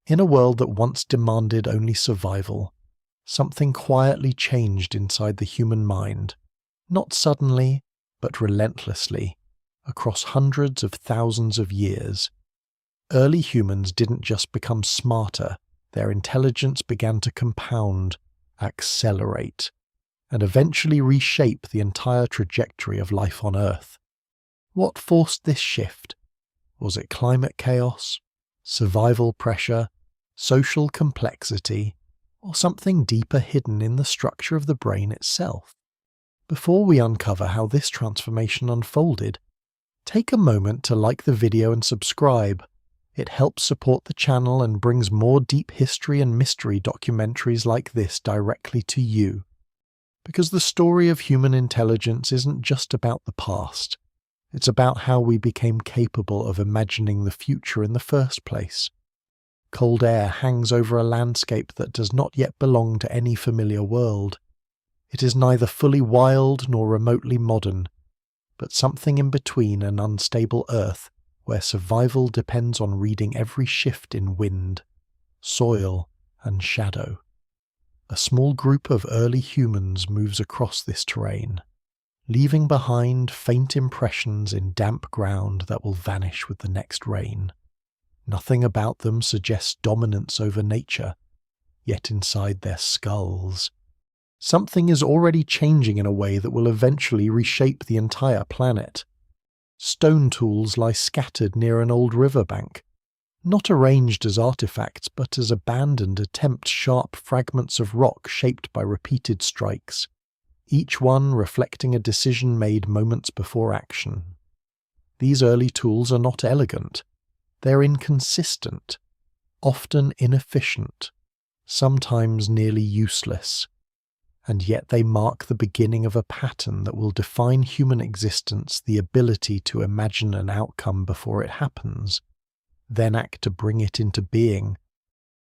In a world that once demanded only survival, something quietly changed inside the human mind, not suddenly, but relentlessly, across hundreds of thousands of years. Early humans didn't just become smarter, their intelligence began to compound, accelerate, and eventually reshape the entire trajectory of life on Earth. What forced this shift? Was it climate chaos, survival pressure, social complexity, or something deeper hidden in the structure of the brain itself? Before we uncover how this transformation unfolded, take a moment to like the video and subscribe. It helps support the channel and brings more deep history and mystery documentaries like this directly to you. Because the story of human intelligence isn't just about the past. It's about how we became capable of imagining the future in the first place. Cold air hangs over a landscape that does not yet belong to any familiar world. It is neither fully wild nor remotely modern, but something in between an unstable Earth where survival depends on reading every shift in wind, soil, and shadow. A small group of early humans moves across this terrain, leaving behind faint impressions in damp ground that will vanish with the next rain. Nothing about them suggests dominance over nature, yet inside their skulls, something is already changing in a way that will eventually reshape the entire planet. Stone tools lie scattered near an old riverbank, not arranged as artifacts but as abandoned attempt-sharp fragments of rock shaped by repeated strikes, each one reflecting a decision made moments before action. These early tools are not elegant. They're inconsistent, often inefficient, sometimes nearly useless, and yet they mark the beginning of a pattern that will define human existence: the ability to imagine an outcome before it happens, then act to bring it into being.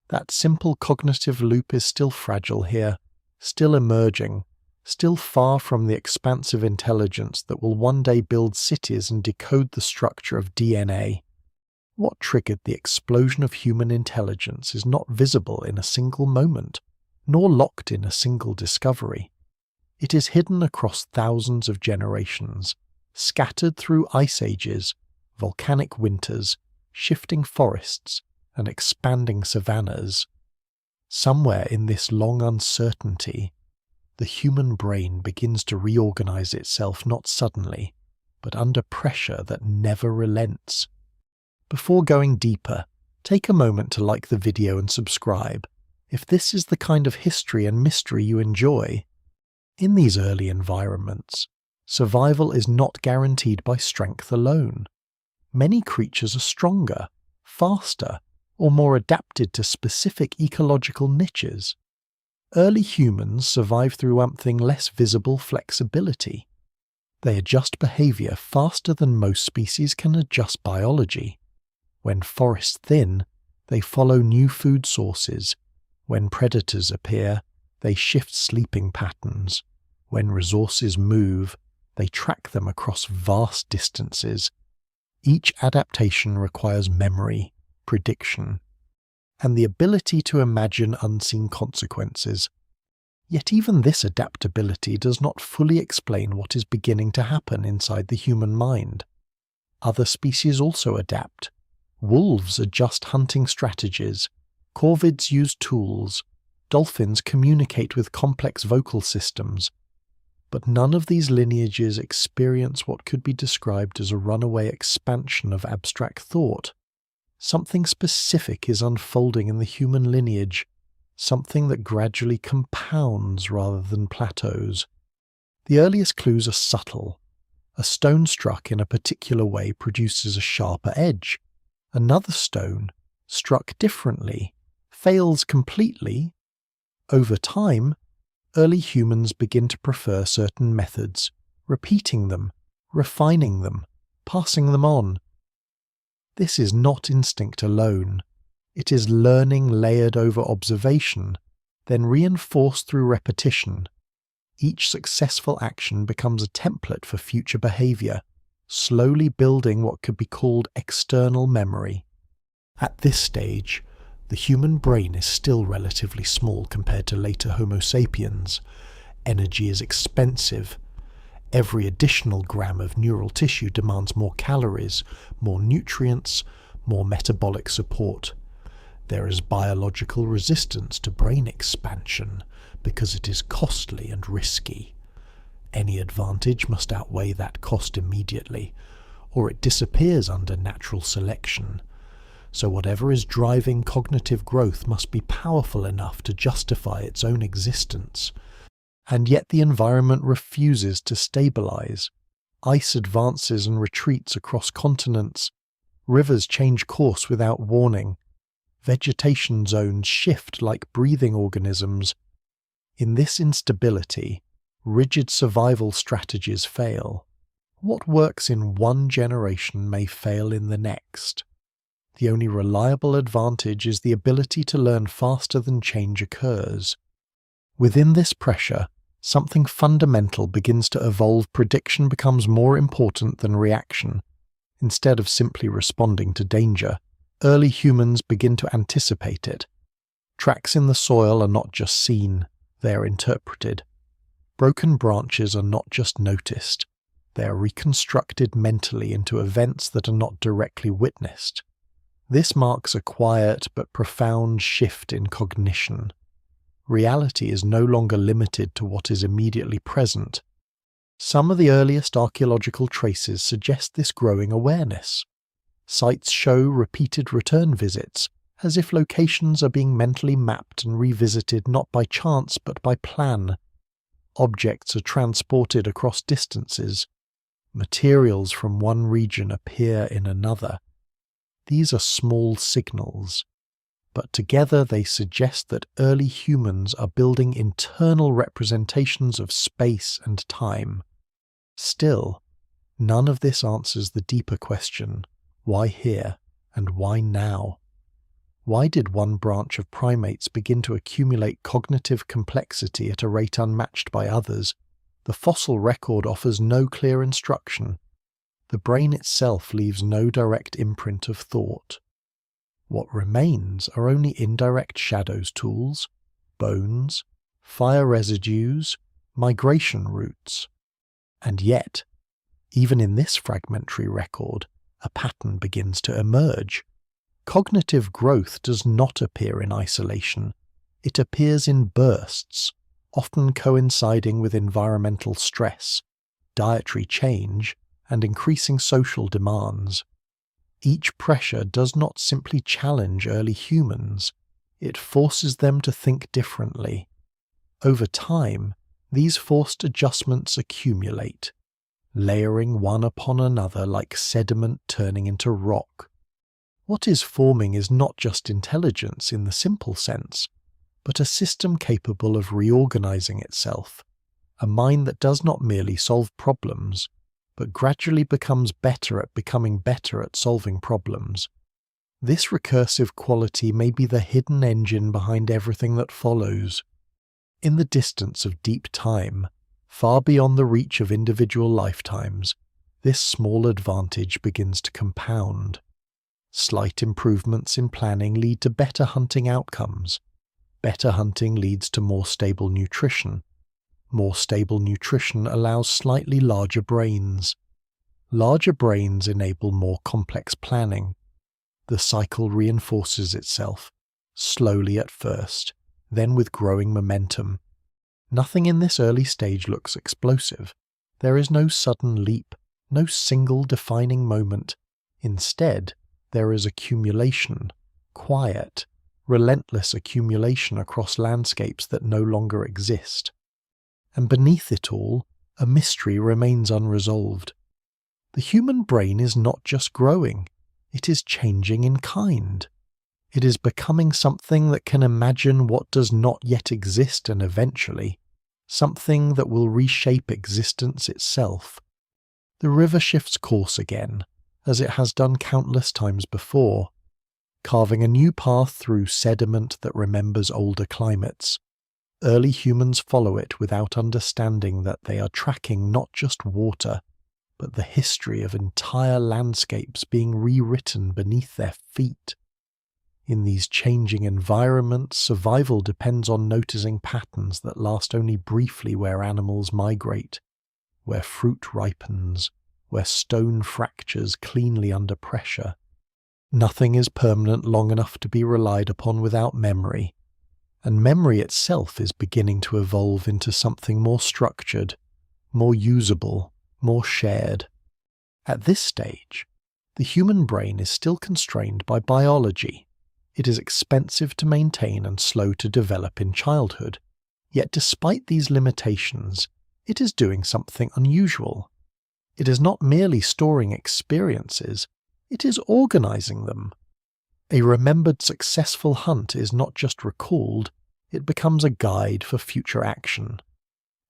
That simple cognitive loop is still fragile here, still emerging, still far from the expansive intelligence that will one day build cities and decode the structure of DNA. What triggered the explosion of human intelligence is not visible in a single moment, nor locked in a single discovery. It is hidden across thousands of generations, scattered through ice ages, volcanic winters, shifting forests, and expanding savannas. Somewhere in this long uncertainty, the human brain begins to reorganize itself, not suddenly, but under pressure that never relents. Before going deeper, take a moment to like the video and subscribe if this is the kind of history and mystery you enjoy. In these early environments, survival is not guaranteed by strength alone. Many creatures are stronger, faster, or more adapted to specific ecological niches. Early humans survive through something less visible flexibility. They adjust behavior faster than most species can adjust biology. When forests thin, they follow new food sources. When predators appear, they shift sleeping patterns. When resources move, they track them across vast distances. Each adaptation requires memory, prediction, and the ability to imagine unseen consequences. Yet even this adaptability does not fully explain what is beginning to happen inside the human mind. Other species also adapt. Wolves adjust hunting strategies, corvids use tools, dolphins communicate with complex vocal systems. But none of these lineages experience what could be described as a runaway expansion of abstract thought. Something specific is unfolding in the human lineage, something that gradually compounds rather than plateaus. The earliest clues are subtle. A stone struck in a particular way produces a sharper edge. Another stone, struck differently, fails completely. Over time, early humans begin to prefer certain methods, repeating them, refining them, passing them on. This is not instinct alone. It is learning layered over observation, then reinforced through repetition. Each successful action becomes a template for future behavior, slowly building what could be called external memory. At this stage, The human brain is still relatively small compared to later Homo sapiens. Energy is expensive. Every additional gram of neural tissue demands more calories, more nutrients, more metabolic support. There is biological resistance to brain expansion because it is costly and risky. Any advantage must outweigh that cost immediately, or it disappears under natural selection. So whatever is driving cognitive growth must be powerful enough to justify its own existence. And yet the environment refuses to stabilize. Ice advances and retreats across continents. Rivers change course without warning. Vegetation zones shift like breathing organisms. In this instability, rigid survival strategies fail. What works in one generation may fail in the next. The only reliable advantage is the ability to learn faster than change occurs. Within this pressure, something fundamental begins to evolve. Prediction becomes more important than reaction. Instead of simply responding to danger, early humans begin to anticipate it. Tracks in the soil are not just seen, they are interpreted. Broken branches are not just noticed, they are reconstructed mentally into events that are not directly witnessed. This marks a quiet but profound shift in cognition. Reality is no longer limited to what is immediately present. Some of the earliest archaeological traces suggest this growing awareness. Sites show repeated return visits, as if locations are being mentally mapped and revisited not by chance but by plan. Objects are transported across distances. Materials from one region appear in another. These are small signals, but together they suggest that early humans are building internal representations of space and time. Still, none of this answers the deeper question, why here and why now? Why did one branch of primates begin to accumulate cognitive complexity at a rate unmatched by others? The fossil record offers no clear instruction. The brain itself leaves no direct imprint of thought. What remains are only indirect shadows tools, bones, fire residues, migration routes. And yet, even in this fragmentary record, a pattern begins to emerge. Cognitive growth does not appear in isolation. It appears in bursts, often coinciding with environmental stress, dietary change, and increasing social demands. Each pressure does not simply challenge early humans, it forces them to think differently. Over time, these forced adjustments accumulate, layering one upon another like sediment turning into rock. What is forming is not just intelligence in the simple sense, but a system capable of reorganizing itself, a mind that does not merely solve problems, but gradually becomes better at becoming better at solving problems. This recursive quality may be the hidden engine behind everything that follows. In the distance of deep time, far beyond the reach of individual lifetimes, this small advantage begins to compound. Slight improvements in planning lead to better hunting outcomes. Better hunting leads to more stable nutrition. More stable nutrition allows slightly larger brains. Larger brains enable more complex planning. The cycle reinforces itself, slowly at first, then with growing momentum. Nothing in this early stage looks explosive. There is no sudden leap, no single defining moment. Instead, there is accumulation, quiet, relentless accumulation across landscapes that no longer exist. And beneath it all, a mystery remains unresolved. The human brain is not just growing, it is changing in kind. It is becoming something that can imagine what does not yet exist and eventually, something that will reshape existence itself. The river shifts course again, as it has done countless times before, carving a new path through sediment that remembers older climates. Early humans follow it without understanding that they are tracking not just water, but the history of entire landscapes being rewritten beneath their feet. In these changing environments, survival depends on noticing patterns that last only briefly where animals migrate, where fruit ripens, where stone fractures cleanly under pressure. Nothing is permanent long enough to be relied upon without memory, and memory itself is beginning to evolve into something more structured, more usable, more shared. At this stage, the human brain is still constrained by biology. It is expensive to maintain and slow to develop in childhood. Yet despite these limitations, it is doing something unusual. It is not merely storing experiences, it is organizing them. A remembered successful hunt is not just recalled, it becomes a guide for future action.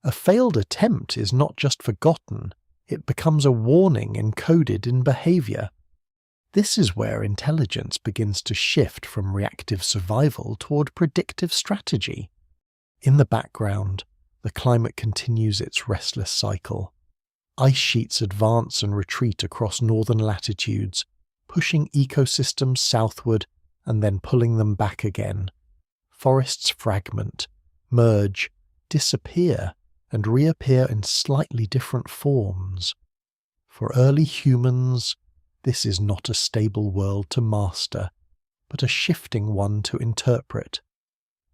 A failed attempt is not just forgotten, it becomes a warning encoded in behavior. This is where intelligence begins to shift from reactive survival toward predictive strategy. In the background, the climate continues its restless cycle. Ice sheets advance and retreat across northern latitudes, pushing ecosystems southward and then pulling them back again. Forests fragment, merge, disappear, and reappear in slightly different forms. For early humans, this is not a stable world to master, but a shifting one to interpret.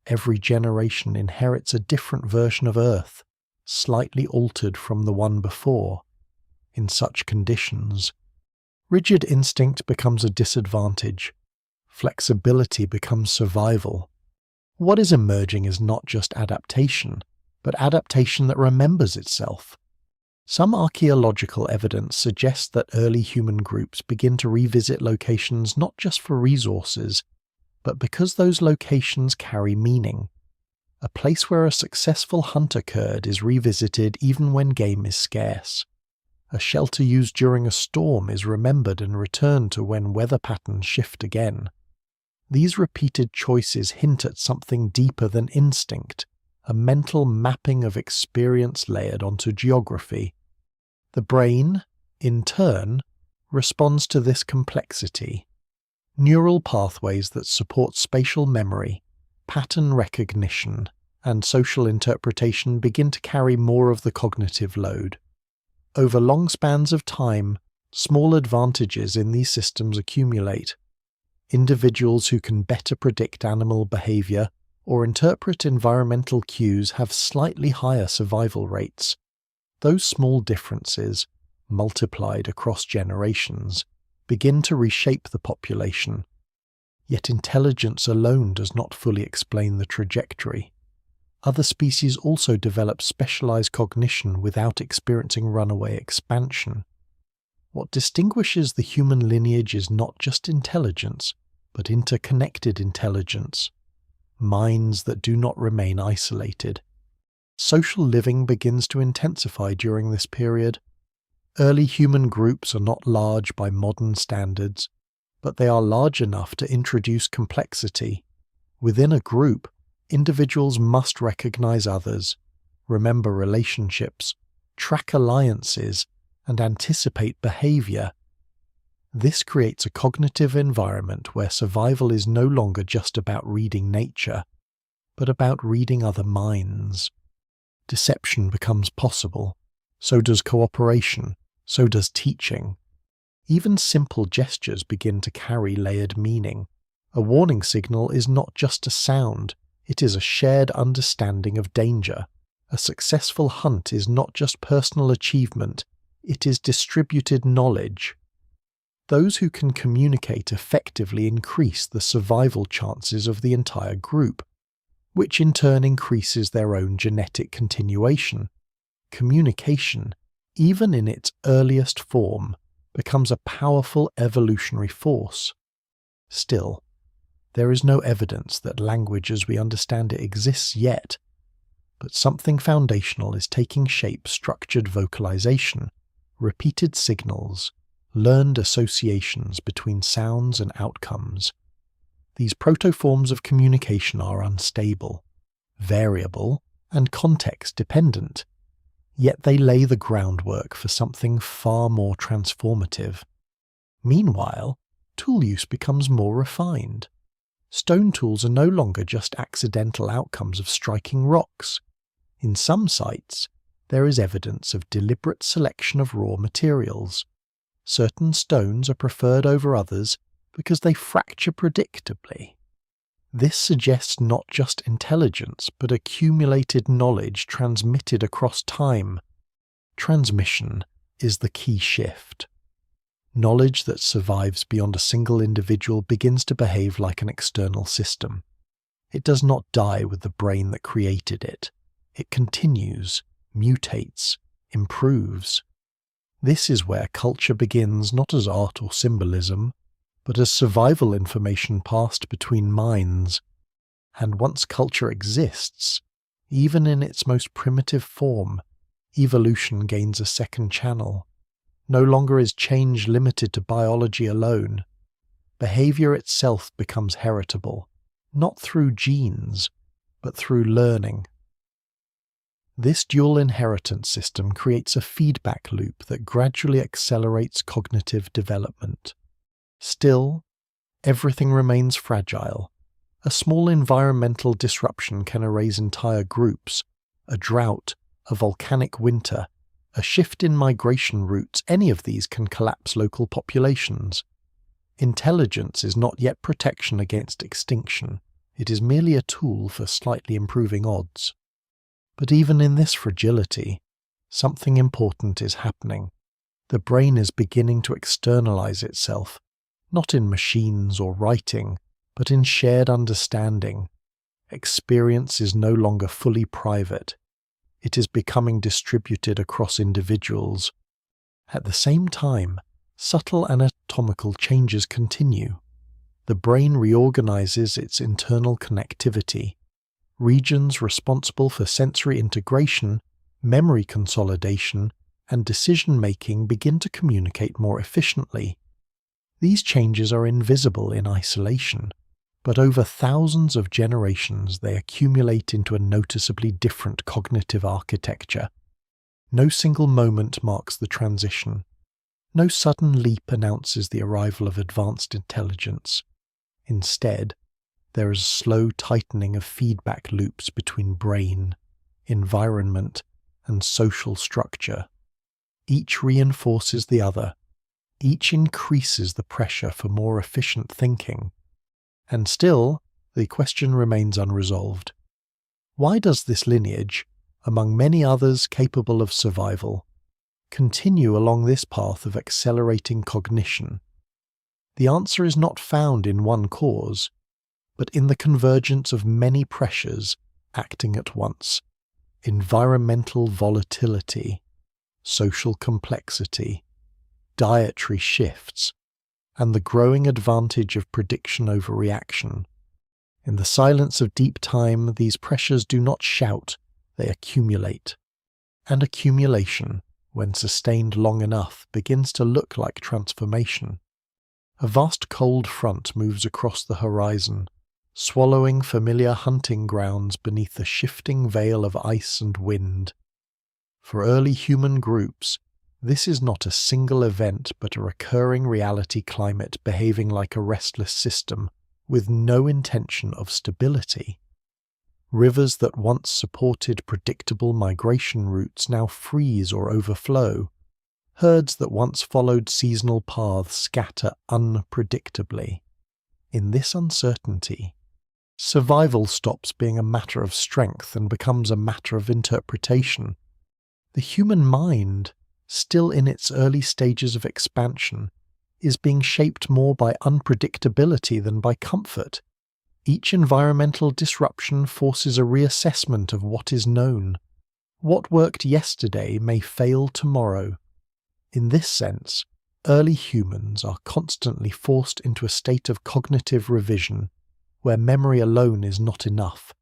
Every generation inherits a different version of Earth, slightly altered from the one before. In such conditions, rigid instinct becomes a disadvantage. Flexibility becomes survival. What is emerging is not just adaptation, but adaptation that remembers itself. Some archaeological evidence suggests that early human groups begin to revisit locations not just for resources, but because those locations carry meaning. A place where a successful hunt occurred is revisited even when game is scarce. A shelter used during a storm is remembered and returned to when weather patterns shift again. These repeated choices hint at something deeper than instinct, a mental mapping of experience layered onto geography. The brain, in turn, responds to this complexity. Neural pathways that support spatial memory, pattern recognition, and social interpretation begin to carry more of the cognitive load. Over long spans of time, small advantages in these systems accumulate. Individuals who can better predict animal behavior or interpret environmental cues have slightly higher survival rates. Those small differences, multiplied across generations, begin to reshape the population. Yet intelligence alone does not fully explain the trajectory. Other species also develop specialized cognition without experiencing runaway expansion. What distinguishes the human lineage is not just intelligence, but interconnected intelligence. Minds that do not remain isolated. Social living begins to intensify during this period. Early human groups are not large by modern standards, but they are large enough to introduce complexity. Within a group, individuals must recognize others, remember relationships, track alliances, and anticipate behavior. This creates a cognitive environment where survival is no longer just about reading nature, but about reading other minds. Deception becomes possible. So does cooperation. So does teaching. Even simple gestures begin to carry layered meaning. A warning signal is not just a sound, it is a shared understanding of danger. A successful hunt is not just personal achievement, it is distributed knowledge. Those who can communicate effectively increase the survival chances of the entire group, which in turn increases their own genetic continuation. Communication, even in its earliest form, becomes a powerful evolutionary force. Still, there is no evidence that language as we understand it exists yet, but something foundational is taking shape: structured vocalization, repeated signals, learned associations between sounds and outcomes. These protoforms of communication are unstable, variable, and context-dependent, yet they lay the groundwork for something far more transformative. Meanwhile, tool use becomes more refined. Stone tools are no longer just accidental outcomes of striking rocks. In some sites, there is evidence of deliberate selection of raw materials. Certain stones are preferred over others because they fracture predictably. This suggests not just intelligence, but accumulated knowledge transmitted across time. Transmission is the key shift. Knowledge that survives beyond a single individual begins to behave like an external system. It does not die with the brain that created it. It continues, mutates, improves. This is where culture begins not as art or symbolism, but as survival information passed between minds. And once culture exists, even in its most primitive form, evolution gains a second channel. No longer is change limited to biology alone. Behavior itself becomes heritable, not through genes, but through learning. This dual inheritance system creates a feedback loop that gradually accelerates cognitive development. Still, everything remains fragile. A small environmental disruption can erase entire groups. A drought, a volcanic winter, a shift in migration routes, any of these can collapse local populations. Intelligence is not yet protection against extinction. It is merely a tool for slightly improving odds. But even in this fragility, something important is happening. The brain is beginning to externalize itself, not in machines or writing, but in shared understanding. Experience is no longer fully private. It is becoming distributed across individuals. At the same time, subtle anatomical changes continue. The brain reorganizes its internal connectivity. Regions responsible for sensory integration, memory consolidation, and decision-making begin to communicate more efficiently. These changes are invisible in isolation, but over thousands of generations they accumulate into a noticeably different cognitive architecture. No single moment marks the transition. No sudden leap announces the arrival of advanced intelligence. Instead, there is a slow tightening of feedback loops between brain, environment, and social structure. Each reinforces the other. Each increases the pressure for more efficient thinking. And still, the question remains unresolved. Why does this lineage, among many others capable of survival, continue along this path of accelerating cognition? The answer is not found in one cause, but in the convergence of many pressures acting at once: environmental volatility, social complexity, dietary shifts, and the growing advantage of prediction over reaction. In the silence of deep time, these pressures do not shout, they accumulate. And accumulation, when sustained long enough, begins to look like transformation. A vast cold front moves across the horizon, swallowing familiar hunting grounds beneath a shifting veil of ice and wind. For early human groups, this is not a single event but a recurring reality climate behaving like a restless system, with no intention of stability. Rivers that once supported predictable migration routes now freeze or overflow. Herds that once followed seasonal paths scatter unpredictably. In this uncertainty, survival stops being a matter of strength and becomes a matter of interpretation. The human mind, still in its early stages of expansion, is being shaped more by unpredictability than by comfort. Each environmental disruption forces a reassessment of what is known. What worked yesterday may fail tomorrow. In this sense, early humans are constantly forced into a state of cognitive revision, where memory alone is not enough.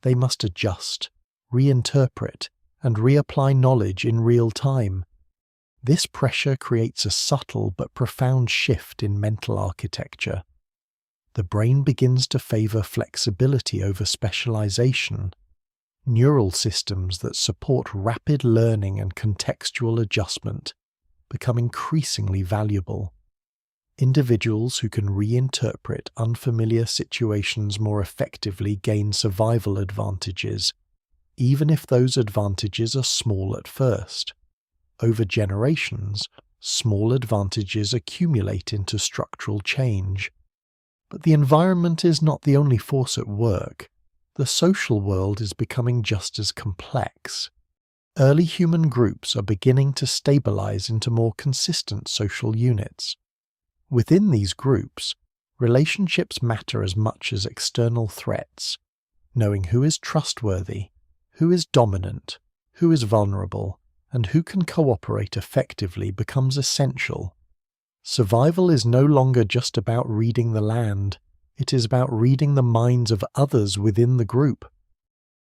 They must adjust, reinterpret, and reapply knowledge in real time. This pressure creates a subtle but profound shift in mental architecture. The brain begins to favor flexibility over specialization. Neural systems that support rapid learning and contextual adjustment become increasingly valuable. Individuals who can reinterpret unfamiliar situations more effectively gain survival advantages, even if those advantages are small at first. Over generations, small advantages accumulate into structural change. But the environment is not the only force at work. The social world is becoming just as complex. Early human groups are beginning to stabilize into more consistent social units. Within these groups, relationships matter as much as external threats. Knowing who is trustworthy, who is dominant, who is vulnerable, and who can cooperate effectively becomes essential. Survival is no longer just about reading the land, it is about reading the minds of others within the group.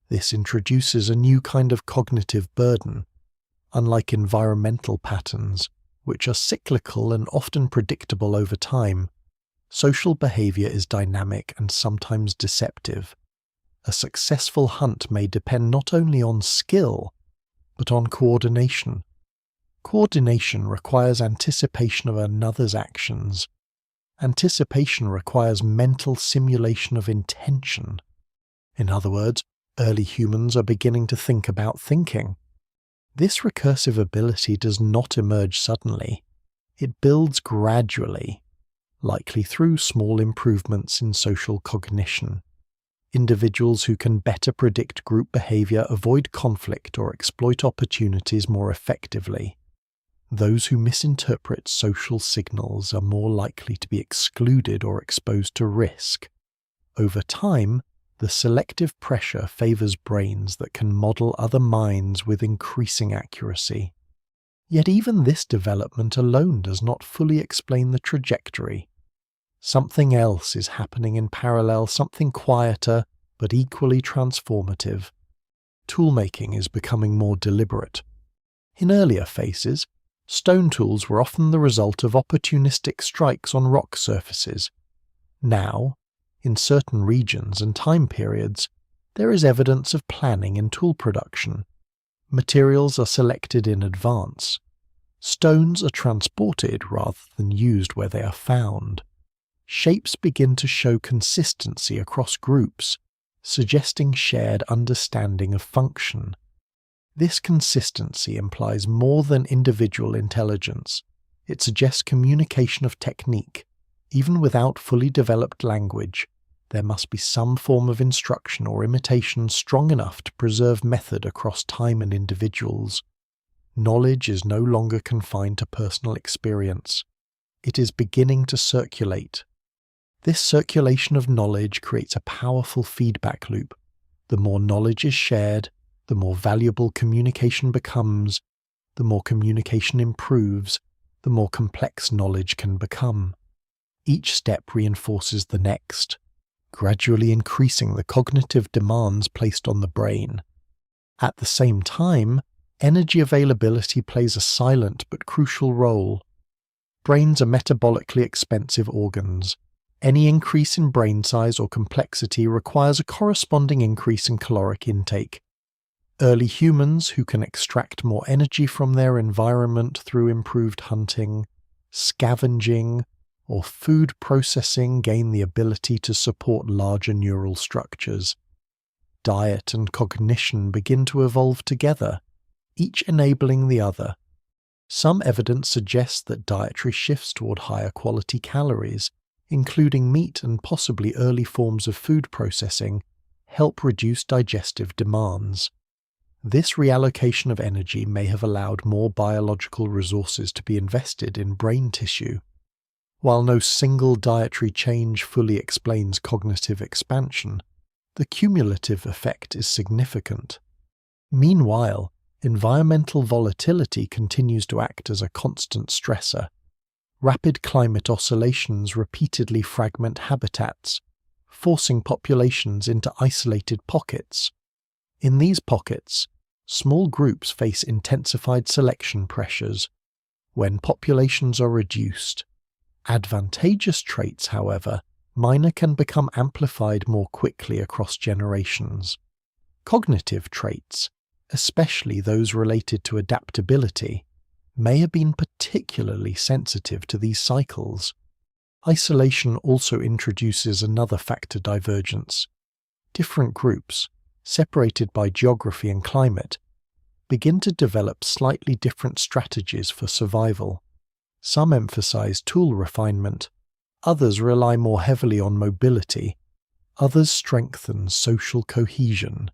This introduces a new kind of cognitive burden. Unlike environmental patterns, which are cyclical and often predictable over time, social behavior is dynamic and sometimes deceptive. A successful hunt may depend not only on skill, but on coordination. Coordination requires anticipation of another's actions. Anticipation requires mental simulation of intention. In other words, early humans are beginning to think about thinking. This recursive ability does not emerge suddenly. It builds gradually, likely through small improvements in social cognition. Individuals who can better predict group behavior avoid conflict or exploit opportunities more effectively. Those who misinterpret social signals are more likely to be excluded or exposed to risk. Over time, the selective pressure favors brains that can model other minds with increasing accuracy. Yet even this development alone does not fully explain the trajectory. Something else is happening in parallel, something quieter but equally transformative. Toolmaking is becoming more deliberate. In earlier phases, stone tools were often the result of opportunistic strikes on rock surfaces. Now, in certain regions and time periods, there is evidence of planning in tool production. Materials are selected in advance. Stones are transported rather than used where they are found. Shapes begin to show consistency across groups, suggesting shared understanding of function. This consistency implies more than individual intelligence. It suggests communication of technique. Even without fully developed language, there must be some form of instruction or imitation strong enough to preserve method across time and individuals. Knowledge is no longer confined to personal experience. It is beginning to circulate. This circulation of knowledge creates a powerful feedback loop. The more knowledge is shared, the more valuable communication becomes. The more communication improves, the more complex knowledge can become. Each step reinforces the next, gradually increasing the cognitive demands placed on the brain. At the same time, energy availability plays a silent but crucial role. Brains are metabolically expensive organs. Any increase in brain size or complexity requires a corresponding increase in caloric intake. Early humans who can extract more energy from their environment through improved hunting, scavenging, or food processing gain the ability to support larger neural structures. Diet and cognition begin to evolve together, each enabling the other. Some evidence suggests that dietary shifts toward higher quality calories, including meat and possibly early forms of food processing, help reduce digestive demands. This reallocation of energy may have allowed more biological resources to be invested in brain tissue. While no single dietary change fully explains cognitive expansion, the cumulative effect is significant. Meanwhile, environmental volatility continues to act as a constant stressor. Rapid climate oscillations repeatedly fragment habitats, forcing populations into isolated pockets. In these pockets, small groups face intensified selection pressures. When populations are reduced, advantageous traits, however, minor can become amplified more quickly across generations. Cognitive traits, especially those related to adaptability, may have been particularly sensitive to these cycles. Isolation also introduces another factor divergence. Different groups, separated by geography and climate, begin to develop slightly different strategies for survival. Some emphasize tool refinement, others rely more heavily on mobility, others strengthen social cohesion.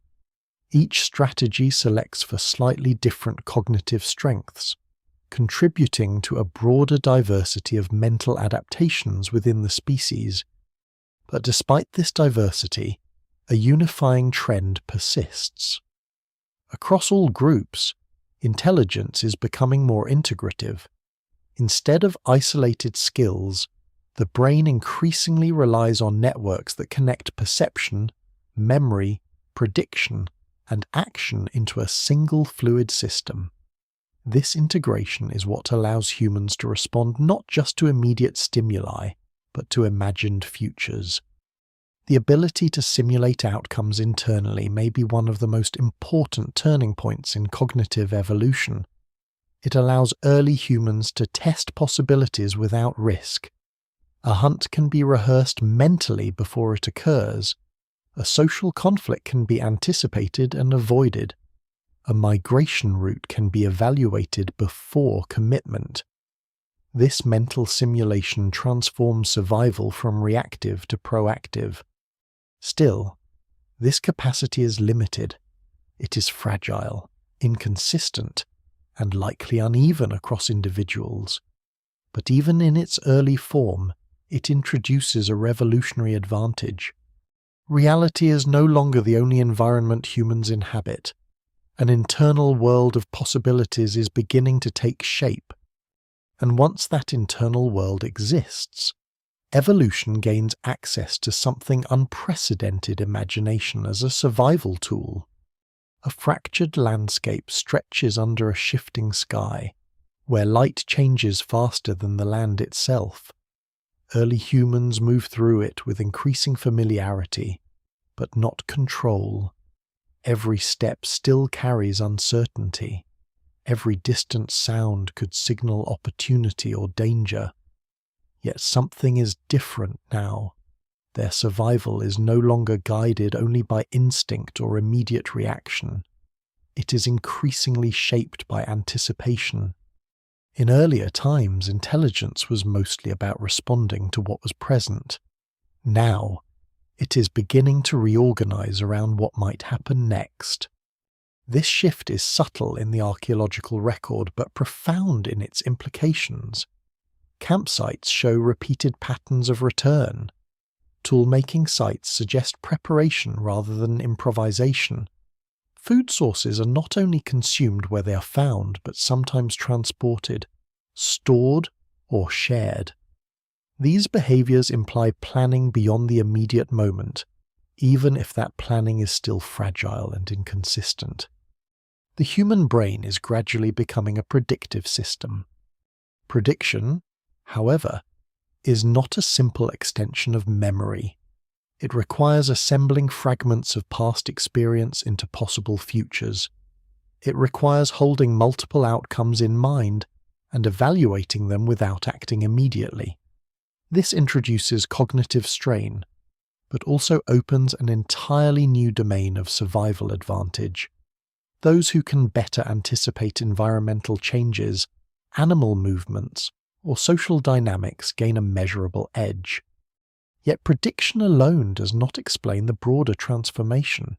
Each strategy selects for slightly different cognitive strengths, contributing to a broader diversity of mental adaptations within the species. But despite this diversity, a unifying trend persists. Across all groups, intelligence is becoming more integrative. Instead of isolated skills, the brain increasingly relies on networks that connect perception, memory, prediction, and action into a single fluid system. This integration is what allows humans to respond not just to immediate stimuli, but to imagined futures. The ability to simulate outcomes internally may be one of the most important turning points in cognitive evolution. It allows early humans to test possibilities without risk. A hunt can be rehearsed mentally before it occurs. A social conflict can be anticipated and avoided. A migration route can be evaluated before commitment. This mental simulation transforms survival from reactive to proactive. Still, this capacity is limited. It is fragile, inconsistent, and likely uneven across individuals. But even in its early form, it introduces a revolutionary advantage. Reality is no longer the only environment humans inhabit. An internal world of possibilities is beginning to take shape. And once that internal world exists, evolution gains access to something unprecedented imagination as a survival tool. A fractured landscape stretches under a shifting sky, where light changes faster than the land itself. Early humans move through it with increasing familiarity, but not control. Every step still carries uncertainty. Every distant sound could signal opportunity or danger. Yet something is different now. Their survival is no longer guided only by instinct or immediate reaction. It is increasingly shaped by anticipation. In earlier times, intelligence was mostly about responding to what was present. Now, it is beginning to reorganize around what might happen next. This shift is subtle in the archaeological record, but profound in its implications. Campsites show repeated patterns of return. Tool-making sites suggest preparation rather than improvisation. Food sources are not only consumed where they are found, but sometimes transported, stored, or shared. These behaviors imply planning beyond the immediate moment, even if that planning is still fragile and inconsistent. The human brain is gradually becoming a predictive system. Prediction, however, is not a simple extension of memory. It requires assembling fragments of past experience into possible futures. It requires holding multiple outcomes in mind and evaluating them without acting immediately. This introduces cognitive strain, but also opens an entirely new domain of survival advantage. Those who can better anticipate environmental changes, animal movements, or social dynamics gain a measurable edge. Yet prediction alone does not explain the broader transformation.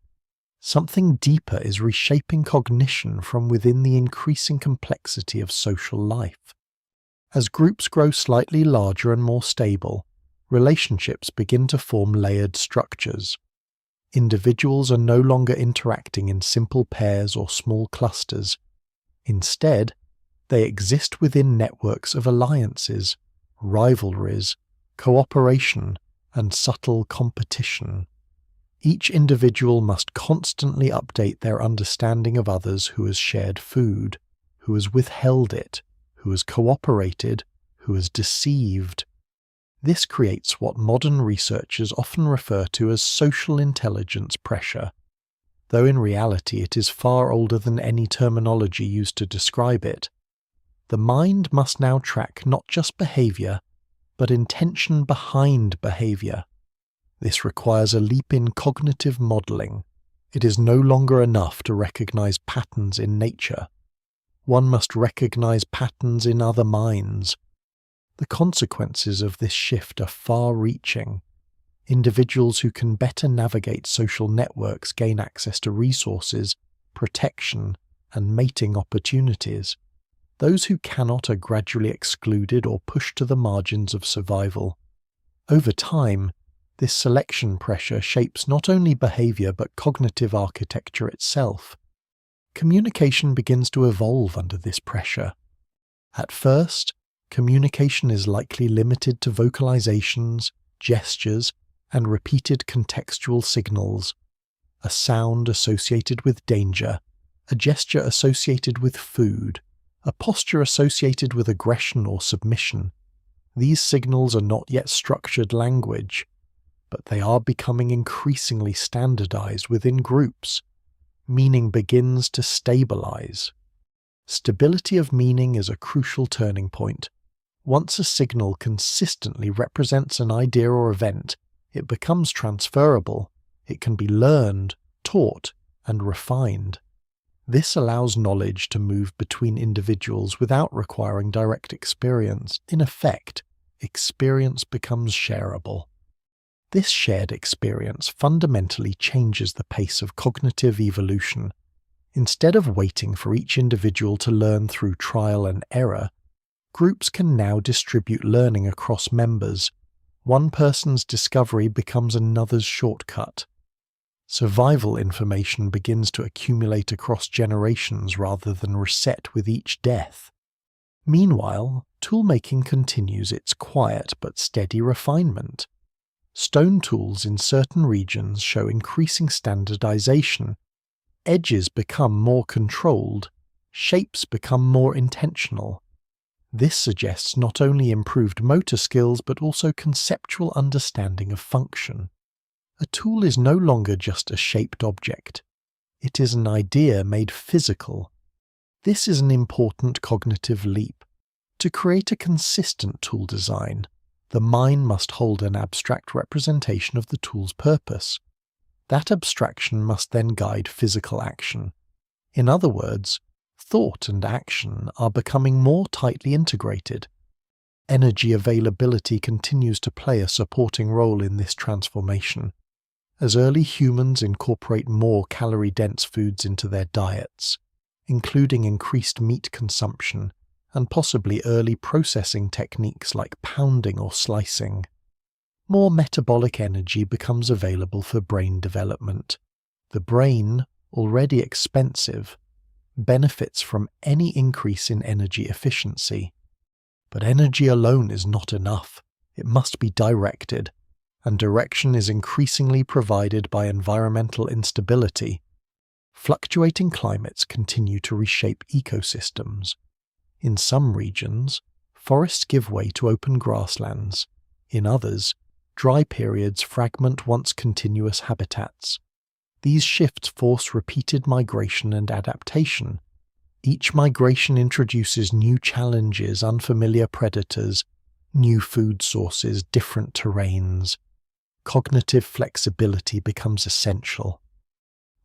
Something deeper is reshaping cognition from within the increasing complexity of social life. As groups grow slightly larger and more stable, relationships begin to form layered structures. Individuals are no longer interacting in simple pairs or small clusters. Instead, they exist within networks of alliances, rivalries, cooperation, and subtle competition. Each individual must constantly update their understanding of others who has shared food, who has withheld it, who has cooperated, who has deceived. This creates what modern researchers often refer to as social intelligence pressure, though in reality it is far older than any terminology used to describe it. The mind must now track not just behavior, but intention behind behavior. This requires a leap in cognitive modeling. It is no longer enough to recognize patterns in nature. One must recognize patterns in other minds. The consequences of this shift are far-reaching. Individuals who can better navigate social networks gain access to resources, protection, and mating opportunities. Those who cannot are gradually excluded or pushed to the margins of survival. Over time, this selection pressure shapes not only behavior but cognitive architecture itself. Communication begins to evolve under this pressure. At first, communication is likely limited to vocalizations, gestures, and repeated contextual signals. A sound associated with danger, a gesture associated with food, a posture associated with aggression or submission. These signals are not yet structured language, but they are becoming increasingly standardized within groups. Meaning begins to stabilize. Stability of meaning is a crucial turning point. Once a signal consistently represents an idea or event, it becomes transferable. It can be learned, taught, and refined. This allows knowledge to move between individuals without requiring direct experience. In effect, experience becomes shareable. This shared experience fundamentally changes the pace of cognitive evolution. Instead of waiting for each individual to learn through trial and error, groups can now distribute learning across members. One person's discovery becomes another's shortcut. Survival information begins to accumulate across generations rather than reset with each death. Meanwhile, toolmaking continues its quiet but steady refinement. Stone tools in certain regions show increasing standardization. Edges become more controlled, shapes become more intentional. This suggests not only improved motor skills but also conceptual understanding of function. A tool is no longer just a shaped object. It is an idea made physical. This is an important cognitive leap. To create a consistent tool design, the mind must hold an abstract representation of the tool's purpose. That abstraction must then guide physical action. In other words, thought and action are becoming more tightly integrated. Energy availability continues to play a supporting role in this transformation. As early humans incorporate more calorie-dense foods into their diets, including increased meat consumption, and possibly early processing techniques like pounding or slicing, more metabolic energy becomes available for brain development. The brain, already expensive, benefits from any increase in energy efficiency. But energy alone is not enough. It must be directed, and direction is increasingly provided by environmental instability. Fluctuating climates continue to reshape ecosystems. In some regions, forests give way to open grasslands. In others, dry periods fragment once continuous habitats. These shifts force repeated migration and adaptation. Each migration introduces new challenges, unfamiliar predators, new food sources, different terrains. Cognitive flexibility becomes essential.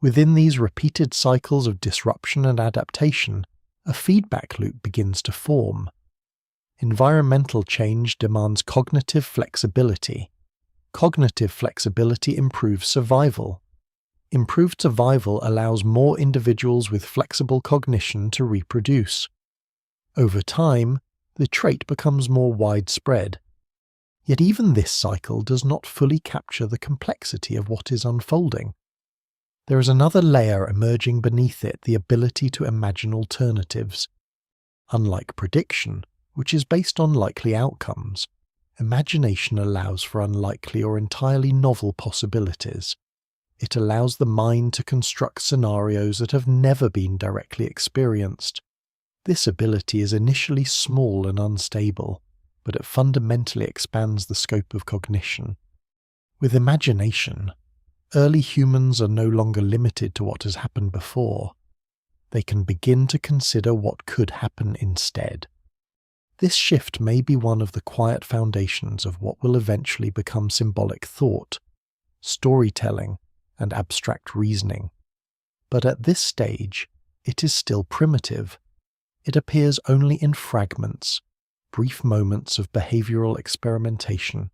Within these repeated cycles of disruption and adaptation, a feedback loop begins to form. Environmental change demands cognitive flexibility. Cognitive flexibility improves survival. Improved survival allows more individuals with flexible cognition to reproduce. Over time, the trait becomes more widespread. Yet even this cycle does not fully capture the complexity of what is unfolding. There is another layer emerging beneath it, the ability to imagine alternatives. Unlike prediction, which is based on likely outcomes, imagination allows for unlikely or entirely novel possibilities. It allows the mind to construct scenarios that have never been directly experienced. This ability is initially small and unstable, but it fundamentally expands the scope of cognition. With imagination, early humans are no longer limited to what has happened before. They can begin to consider what could happen instead. This shift may be one of the quiet foundations of what will eventually become symbolic thought, storytelling, and abstract reasoning. But at this stage, it is still primitive. It appears only in fragments, brief moments of behavioral experimentation,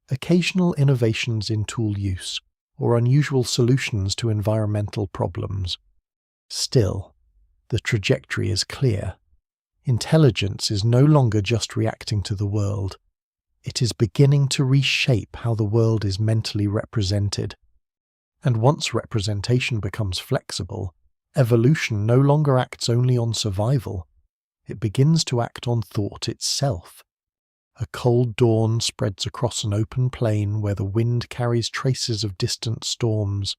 occasional innovations in tool use, or unusual solutions to environmental problems. Still, the trajectory is clear. Intelligence is no longer just reacting to the world. It is beginning to reshape how the world is mentally represented. And once representation becomes flexible, evolution no longer acts only on survival. It begins to act on thought itself. A cold dawn spreads across an open plain where the wind carries traces of distant storms.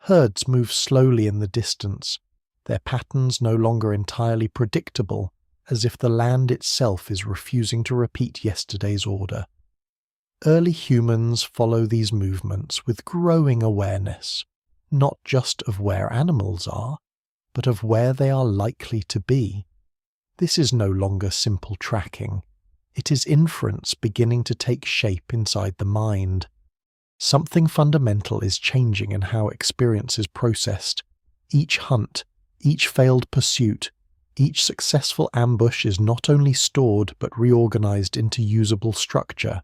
Herds move slowly in the distance, their patterns no longer entirely predictable, as if the land itself is refusing to repeat yesterday's order. Early humans follow these movements with growing awareness, not just of where animals are, but of where they are likely to be. This is no longer simple tracking. It is inference beginning to take shape inside the mind. Something fundamental is changing in how experience is processed. Each hunt, each failed pursuit, each successful ambush is not only stored but reorganized into usable structure.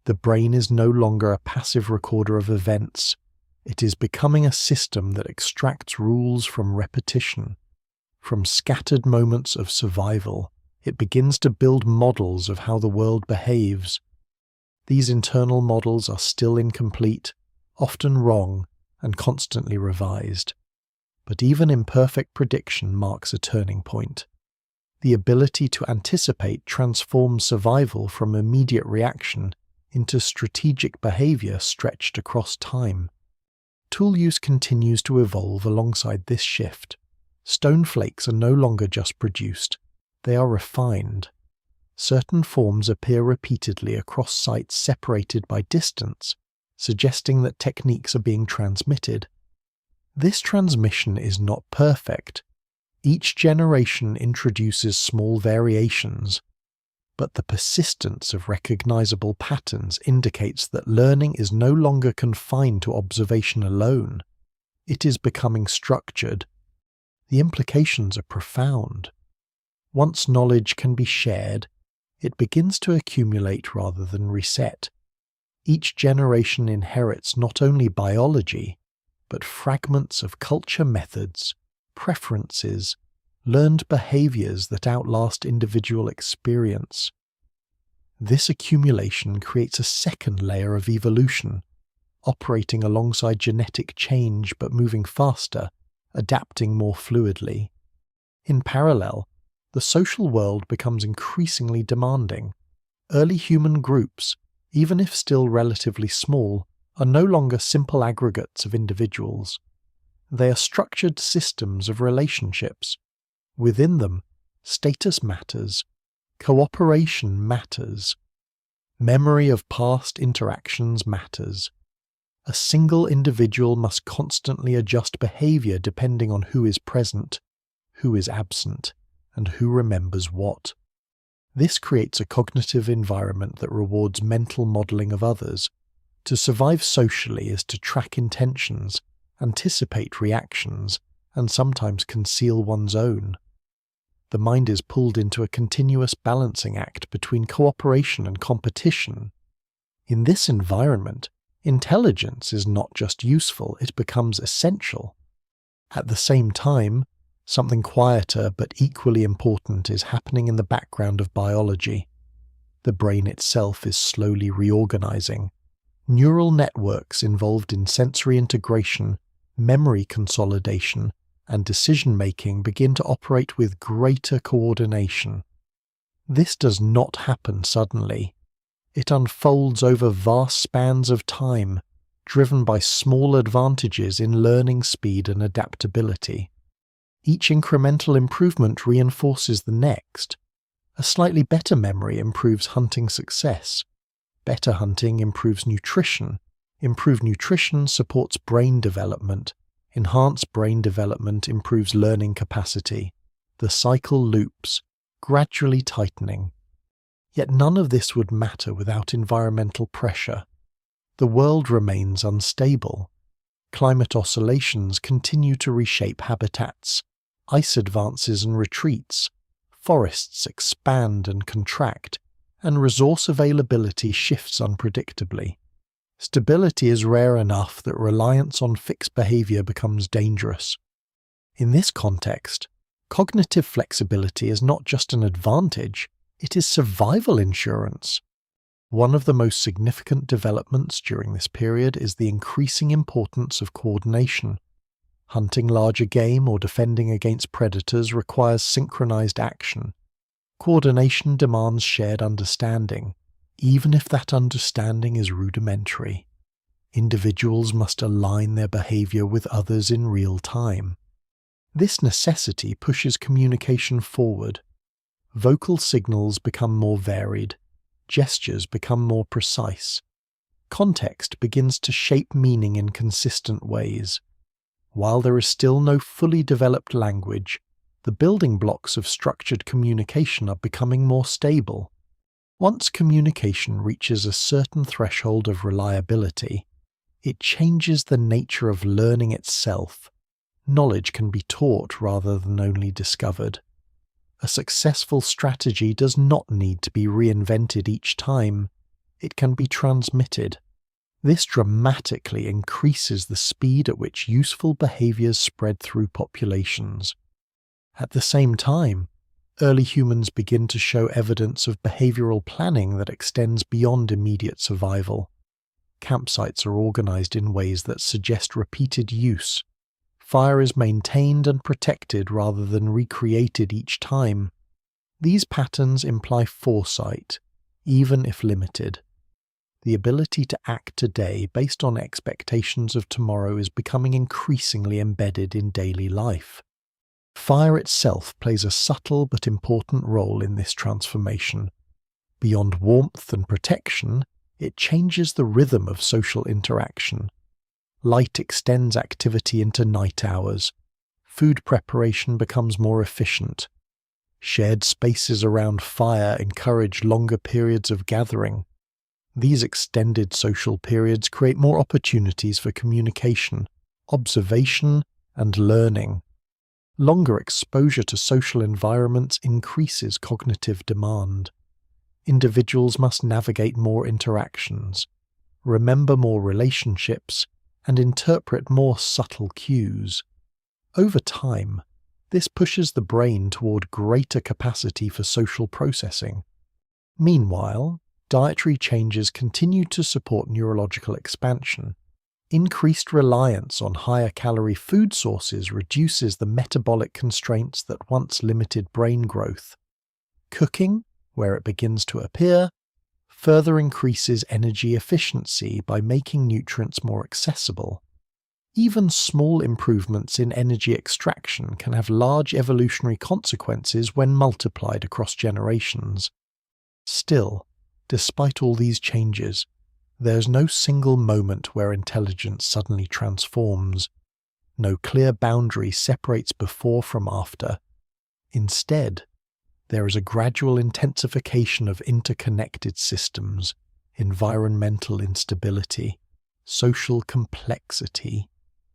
The brain is no longer a passive recorder of events. It is becoming a system that extracts rules from repetition. From scattered moments of survival, it begins to build models of how the world behaves. These internal models are still incomplete, often wrong, and constantly revised. But even imperfect prediction marks a turning point. The ability to anticipate transforms survival from immediate reaction into strategic behavior stretched across time. Tool use continues to evolve alongside this shift. Stone flakes are no longer just produced, they are refined. Certain forms appear repeatedly across sites separated by distance, suggesting that techniques are being transmitted. This transmission is not perfect. Each generation introduces small variations, but the persistence of recognizable patterns indicates that learning is no longer confined to observation alone. It is becoming structured. The implications are profound. Once knowledge can be shared, it begins to accumulate rather than reset. Each generation inherits not only biology, but fragments of culture methods, preferences, learned behaviors that outlast individual experience. This accumulation creates a second layer of evolution, operating alongside genetic change but moving faster, adapting more fluidly. In parallel, the social world becomes increasingly demanding. Early human groups, even if still relatively small, are no longer simple aggregates of individuals. They are structured systems of relationships. Within them, status matters, cooperation matters, memory of past interactions matters. A single individual must constantly adjust behavior depending on who is present, who is absent, and who remembers what. This creates a cognitive environment that rewards mental modeling of others. To survive socially is to track intentions, anticipate reactions, and sometimes conceal one's own. The mind is pulled into a continuous balancing act between cooperation and competition. In this environment, intelligence is not just useful, it becomes essential. At the same time, something quieter but equally important is happening in the background of biology. The brain itself is slowly reorganizing. Neural networks involved in sensory integration, memory consolidation, and decision-making begin to operate with greater coordination. This does not happen suddenly. It unfolds over vast spans of time, driven by small advantages in learning speed and adaptability. Each incremental improvement reinforces the next. A slightly better memory improves hunting success. Better hunting improves nutrition. Improved nutrition supports brain development. Enhanced brain development improves learning capacity. The cycle loops, gradually tightening, Yet none of this would matter without environmental pressure. The world remains unstable. Climate oscillations continue to reshape habitats, ice advances and retreats, forests expand and contract, and resource availability shifts unpredictably. Stability is rare enough that reliance on fixed behavior becomes dangerous. In this context, cognitive flexibility is not just an advantage, it is survival insurance. One of the most significant developments during this period is the increasing importance of coordination. Hunting larger game or defending against predators requires synchronized action. Coordination demands shared understanding, even if that understanding is rudimentary. Individuals must align their behavior with others in real time. This necessity pushes communication forward. Vocal signals become more varied, gestures become more precise. Context begins to shape meaning in consistent ways. While there is still no fully developed language, the building blocks of structured communication are becoming more stable. Once communication reaches a certain threshold of reliability, it changes the nature of learning itself. Knowledge can be taught rather than only discovered. A successful strategy does not need to be reinvented each time. It can be transmitted. This dramatically increases the speed at which useful behaviors spread through populations. At the same time, early humans begin to show evidence of behavioral planning that extends beyond immediate survival. Campsites are organized in ways that suggest repeated use. Fire is maintained and protected rather than recreated each time. These patterns imply foresight, even if limited. The ability to act today based on expectations of tomorrow is becoming increasingly embedded in daily life. Fire itself plays a subtle but important role in this transformation. Beyond warmth and protection, it changes the rhythm of social interaction. Light extends activity into night hours. Food preparation becomes more efficient. Shared spaces around fire encourage longer periods of gathering. These extended social periods create more opportunities for communication, observation, and learning. Longer exposure to social environments increases cognitive demand. Individuals must navigate more interactions, remember more relationships, and interpret more subtle cues. Over time, this pushes the brain toward greater capacity for social processing. Meanwhile, dietary changes continue to support neurological expansion. Increased reliance on higher calorie food sources reduces the metabolic constraints that once limited brain growth. Cooking, where it begins to appear, further increases energy efficiency by making nutrients more accessible. Even small improvements in energy extraction can have large evolutionary consequences when multiplied across generations. Still, despite all these changes, there's no single moment where intelligence suddenly transforms. No clear boundary separates before from after. Instead, there is a gradual intensification of interconnected systems, environmental instability, social complexity,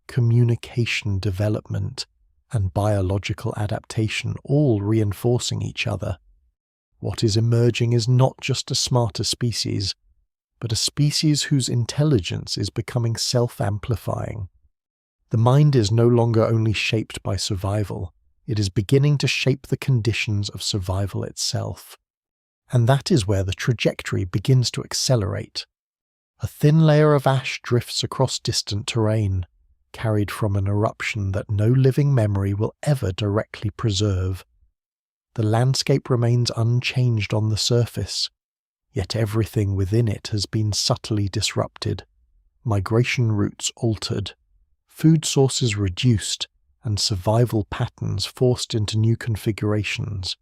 communication development, and biological adaptation all reinforcing each other. What is emerging is not just a smarter species, but a species whose intelligence is becoming self-amplifying. The mind is no longer only shaped by survival, it is beginning to shape the conditions of survival itself. And that is where the trajectory begins to accelerate. A thin layer of ash drifts across distant terrain, carried from an eruption that no living memory will ever directly preserve. The landscape remains unchanged on the surface, yet everything within it has been subtly disrupted, migration routes altered, food sources reduced, and survival patterns forced into new configurations.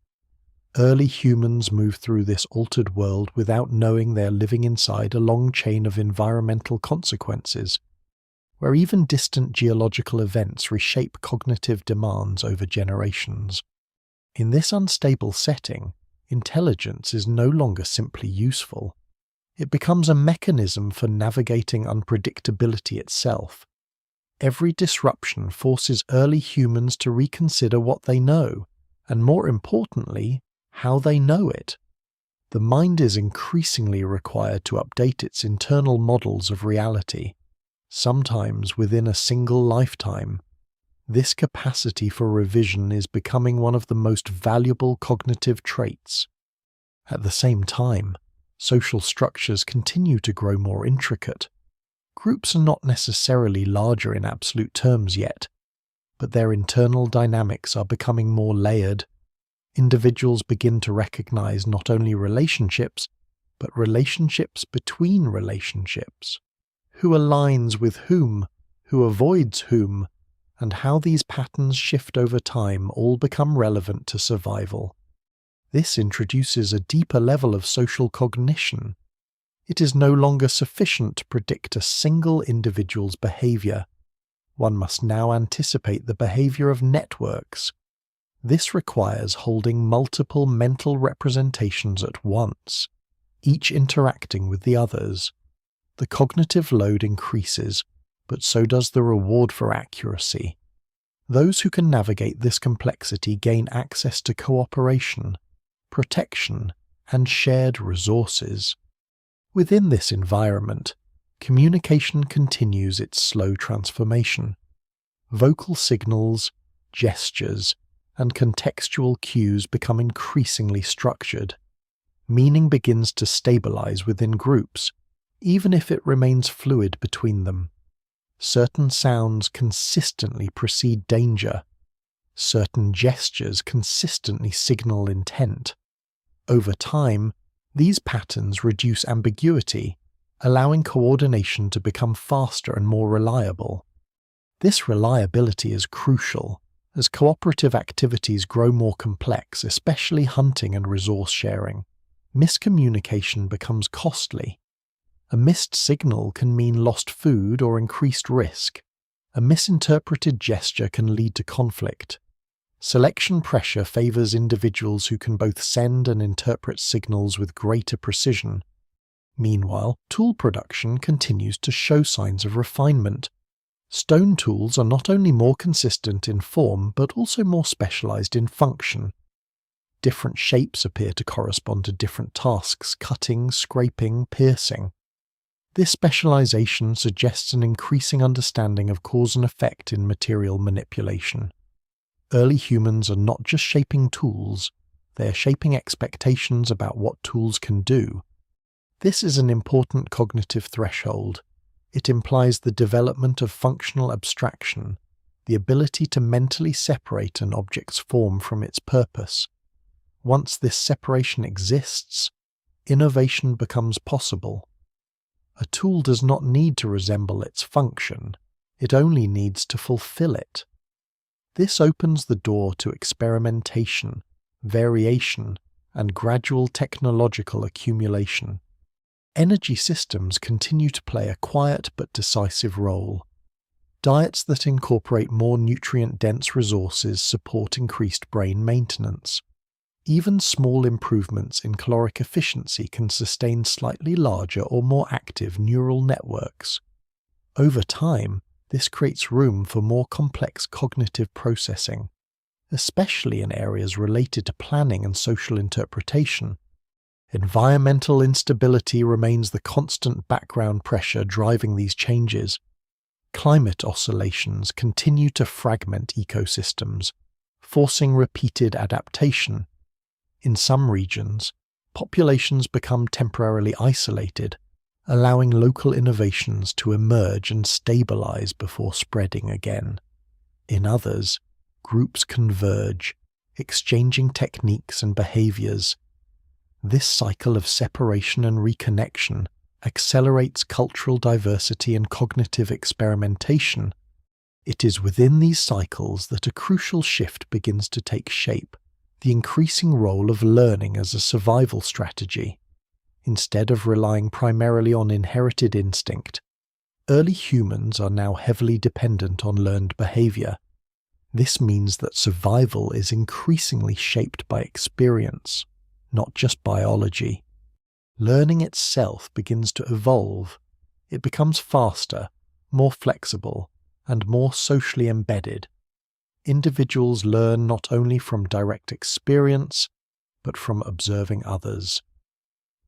Early humans moved through this altered world without knowing they are living inside a long chain of environmental consequences, where even distant geological events reshape cognitive demands over generations. In this unstable setting, intelligence is no longer simply useful. It becomes a mechanism for navigating unpredictability itself. Every disruption forces early humans to reconsider what they know, and more importantly, how they know it. The mind is increasingly required to update its internal models of reality, sometimes within a single lifetime. This capacity for revision is becoming one of the most valuable cognitive traits. At the same time, social structures continue to grow more intricate. Groups are not necessarily larger in absolute terms yet, but their internal dynamics are becoming more layered. Individuals begin to recognize not only relationships, but relationships between relationships. Who aligns with whom, who avoids whom, and how these patterns shift over time all become relevant to survival. This introduces a deeper level of social cognition. It is no longer sufficient to predict a single individual's behavior. One must now anticipate the behavior of networks. This requires holding multiple mental representations at once, each interacting with the others. The cognitive load increases, but so does the reward for accuracy. Those who can navigate this complexity gain access to cooperation, protection, and shared resources. Within this environment, communication continues its slow transformation. Vocal signals, gestures, and contextual cues become increasingly structured. Meaning begins to stabilize within groups, even if it remains fluid between them. Certain sounds consistently precede danger. Certain gestures consistently signal intent. Over time, these patterns reduce ambiguity, allowing coordination to become faster and more reliable. This reliability is crucial as cooperative activities grow more complex, especially hunting and resource sharing. Miscommunication becomes costly. A missed signal can mean lost food or increased risk. A misinterpreted gesture can lead to conflict. Selection pressure favors individuals who can both send and interpret signals with greater precision. Meanwhile, tool production continues to show signs of refinement. Stone tools are not only more consistent in form, but also more specialized in function. Different shapes appear to correspond to different tasks: cutting, scraping, piercing. This specialization suggests an increasing understanding of cause and effect in material manipulation. Early humans are not just shaping tools, they are shaping expectations about what tools can do. This is an important cognitive threshold. It implies the development of functional abstraction, the ability to mentally separate an object's form from its purpose. Once this separation exists, innovation becomes possible. A tool does not need to resemble its function, it only needs to fulfill it. This opens the door to experimentation, variation, and gradual technological accumulation. Energy systems continue to play a quiet but decisive role. Diets that incorporate more nutrient-dense resources support increased brain maintenance. Even small improvements in caloric efficiency can sustain slightly larger or more active neural networks. Over time, this creates room for more complex cognitive processing, especially in areas related to planning and social interpretation. Environmental instability remains the constant background pressure driving these changes. Climate oscillations continue to fragment ecosystems, forcing repeated adaptation. In some regions, populations become temporarily isolated, allowing local innovations to emerge and stabilize before spreading again. In others, groups converge, exchanging techniques and behaviors. This cycle of separation and reconnection accelerates cultural diversity and cognitive experimentation. It is within these cycles that a crucial shift begins to take shape: the increasing role of learning as a survival strategy. Instead of relying primarily on inherited instinct, early humans are now heavily dependent on learned behavior. This means that survival is increasingly shaped by experience. not just biology. Learning itself begins to evolve. It becomes faster, more flexible, and more socially embedded. Individuals learn not only from direct experience, but from observing others.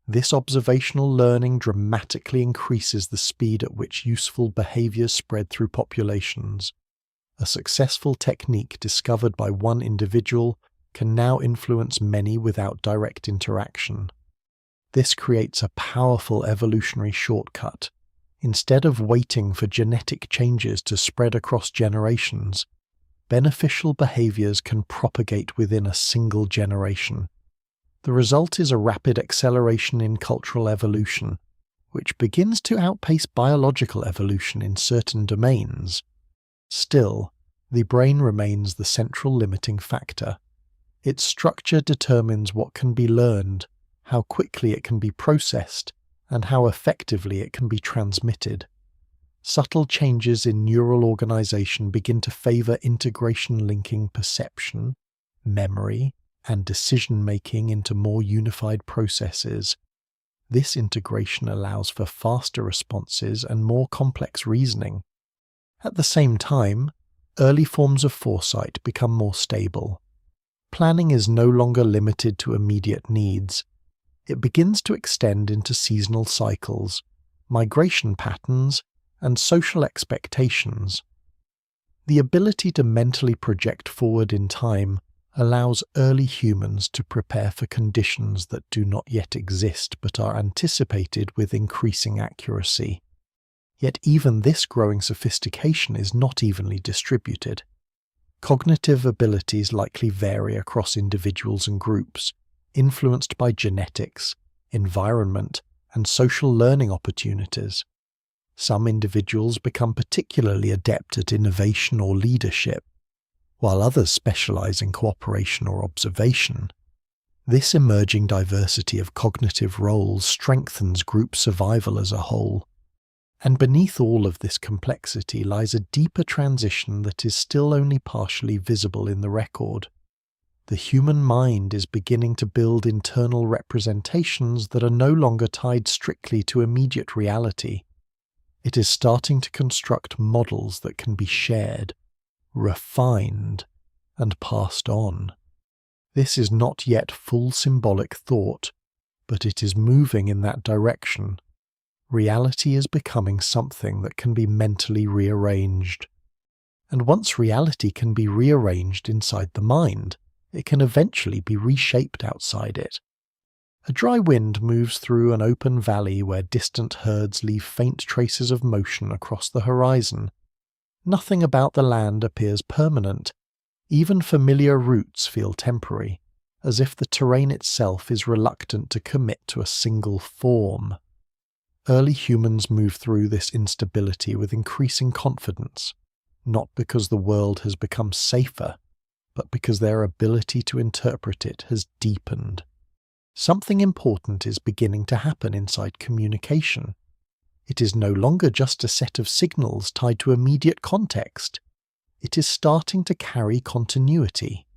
This observational learning dramatically increases the speed at which useful behaviors spread through populations. A successful technique discovered by one individual can now influence many without direct interaction. This creates a powerful evolutionary shortcut. Instead of waiting for genetic changes to spread across generations, beneficial behaviors can propagate within a single generation. The result is a rapid acceleration in cultural evolution, which begins to outpace biological evolution in certain domains. Still, the brain remains the central limiting factor. Its structure determines what can be learned, how quickly it can be processed, and how effectively it can be transmitted. Subtle changes in neural organization begin to favor integration linking perception, memory, and decision-making into more unified processes. This integration allows for faster responses and more complex reasoning. At the same time, early forms of foresight become more stable. Planning is no longer limited to immediate needs. It begins to extend into seasonal cycles, migration patterns, and social expectations. The ability to mentally project forward in time allows early humans to prepare for conditions that do not yet exist but are anticipated with increasing accuracy. Yet even this growing sophistication is not evenly distributed. Cognitive abilities likely vary across individuals and groups, influenced by genetics, environment, and social learning opportunities. Some individuals become particularly adept at innovation or leadership, while others specialize in cooperation or observation. This emerging diversity of cognitive roles strengthens group survival as a whole. And beneath all of this complexity lies a deeper transition that is still only partially visible in the record. The human mind is beginning to build internal representations that are no longer tied strictly to immediate reality. It is starting to construct models that can be shared, refined, and passed on. This is not yet full symbolic thought, but it is moving in that direction. Reality is becoming something that can be mentally rearranged. And once reality can be rearranged inside the mind, it can eventually be reshaped outside it. A dry wind moves through an open valley where distant herds leave faint traces of motion across the horizon. Nothing about the land appears permanent. Even familiar routes feel temporary, as if the terrain itself is reluctant to commit to a single form. Early humans move through this instability with increasing confidence, not because the world has become safer, but because their ability to interpret it has deepened. Something important is beginning to happen inside communication. It is no longer just a set of signals tied to immediate context. It is starting to carry continuity.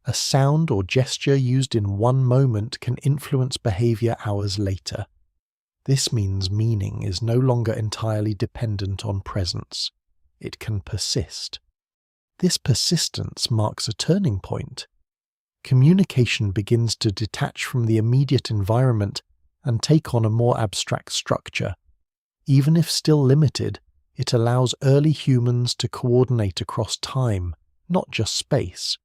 A sound or gesture used in one moment can influence behavior hours later. This means meaning is no longer entirely dependent on presence. It can persist. This persistence marks a turning point. Communication begins to detach from the immediate environment and take on a more abstract structure. Even if still limited, it allows early humans to coordinate across time, not just space.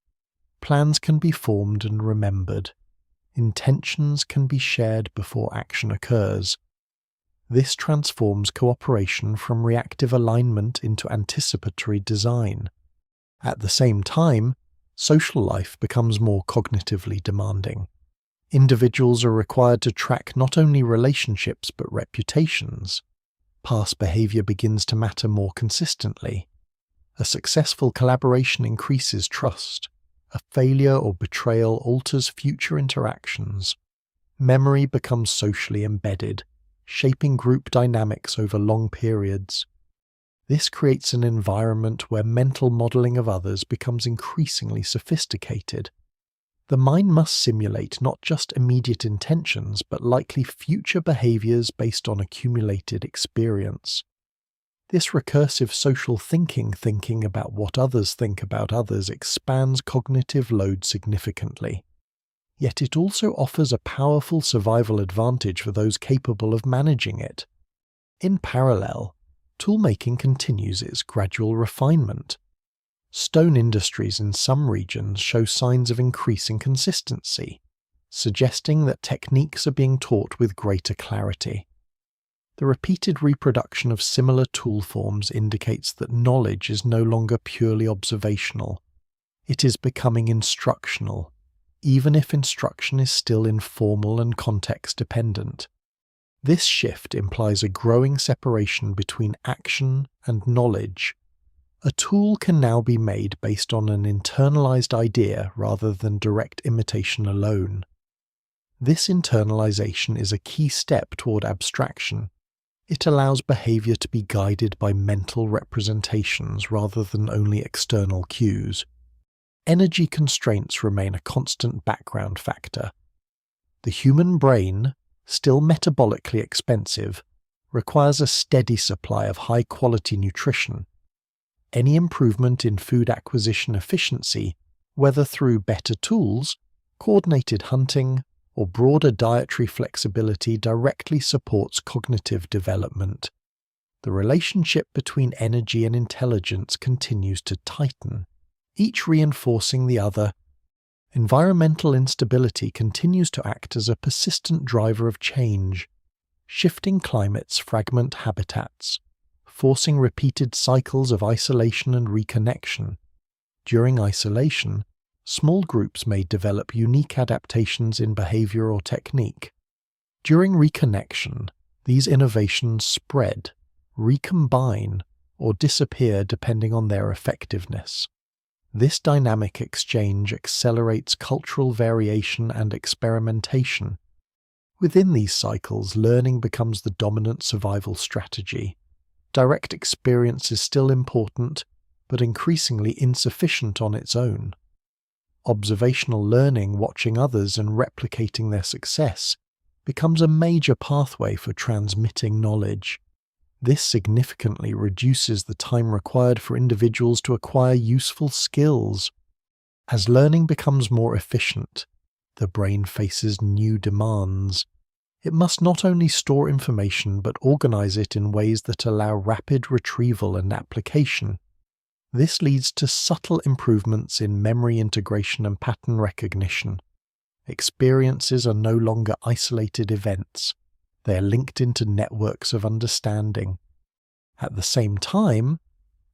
Plans can be formed and remembered. Intentions can be shared before action occurs. This transforms cooperation from reactive alignment into anticipatory design. At the same time, social life becomes more cognitively demanding. Individuals are required to track not only relationships but reputations. Past behavior begins to matter more consistently. A successful collaboration increases trust. A failure or betrayal alters future interactions. Memory becomes socially embedded, shaping group dynamics over long periods. This creates an environment where mental modeling of others becomes increasingly sophisticated. The mind must simulate not just immediate intentions, but likely future behaviors based on accumulated experience. This recursive social thinking about what others think about others, expands cognitive load significantly. Yet it also offers a powerful survival advantage for those capable of managing it. In parallel, toolmaking continues its gradual refinement. Stone industries in some regions show signs of increasing consistency, suggesting that techniques are being taught with greater clarity. The repeated reproduction of similar tool forms indicates that knowledge is no longer purely observational. It is becoming instructional, even if instruction is still informal and context-dependent. This shift implies a growing separation between action and knowledge. A tool can now be made based on an internalized idea rather than direct imitation alone. This internalization is a key step toward abstraction. It allows behavior to be guided by mental representations rather than only external cues. Energy constraints remain a constant background factor. The human brain, still metabolically expensive, requires a steady supply of high-quality nutrition. Any improvement in food acquisition efficiency, whether through better tools, coordinated hunting, or broader dietary flexibility, directly supports cognitive development. The relationship between energy and intelligence continues to tighten, each reinforcing the other. Environmental instability continues to act as a persistent driver of change. Shifting climates fragment habitats, forcing repeated cycles of isolation and reconnection. During isolation, small groups may develop unique adaptations in behavior or technique. During reconnection, these innovations spread, recombine, or disappear depending on their effectiveness. This dynamic exchange accelerates cultural variation and experimentation. Within these cycles, learning becomes the dominant survival strategy. Direct experience is still important, but increasingly insufficient on its own. Observational learning, watching others and replicating their success, becomes a major pathway for transmitting knowledge. This significantly reduces the time required for individuals to acquire useful skills. As learning becomes more efficient, the brain faces new demands. It must not only store information but organize it in ways that allow rapid retrieval and application. This leads to subtle improvements in memory integration and pattern recognition. Experiences are no longer isolated events. They are linked into networks of understanding. At the same time,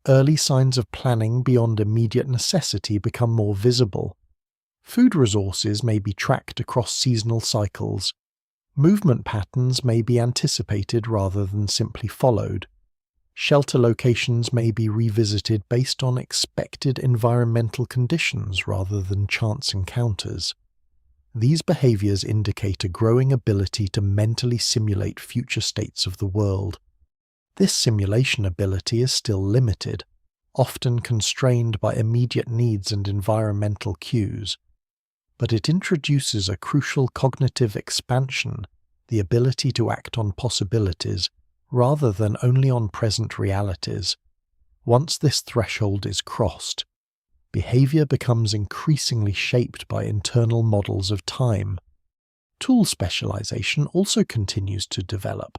early signs of planning beyond immediate necessity become more visible. Food resources may be tracked across seasonal cycles. Movement patterns may be anticipated rather than simply followed. Shelter locations may be revisited based on expected environmental conditions rather than chance encounters. These behaviors indicate a growing ability to mentally simulate future states of the world. This simulation ability is still limited, often constrained by immediate needs and environmental cues. But it introduces a crucial cognitive expansion, the ability to act on possibilities rather than only on present realities. Once this threshold is crossed, behavior becomes increasingly shaped by internal models of time. Tool specialization also continues to develop.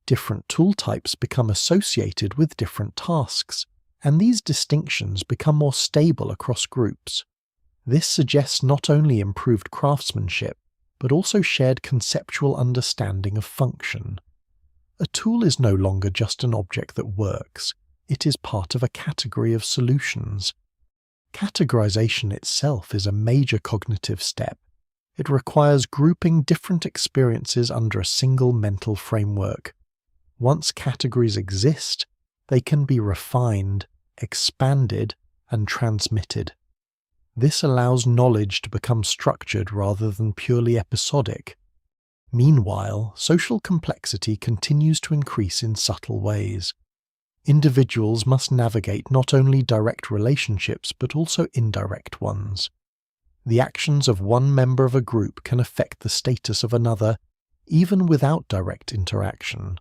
Different tool types become associated with different tasks, and these distinctions become more stable across groups. This suggests not only improved craftsmanship, but also shared conceptual understanding of function. A tool is no longer just an object that works, it is part of a category of solutions. Categorization itself is a major cognitive step. It requires grouping different experiences under a single mental framework. Once categories exist, they can be refined, expanded, and transmitted. This allows knowledge to become structured rather than purely episodic. Meanwhile, social complexity continues to increase in subtle ways. Individuals must navigate not only direct relationships but also indirect ones. The actions of one member of a group can affect the status of another, even without direct interaction.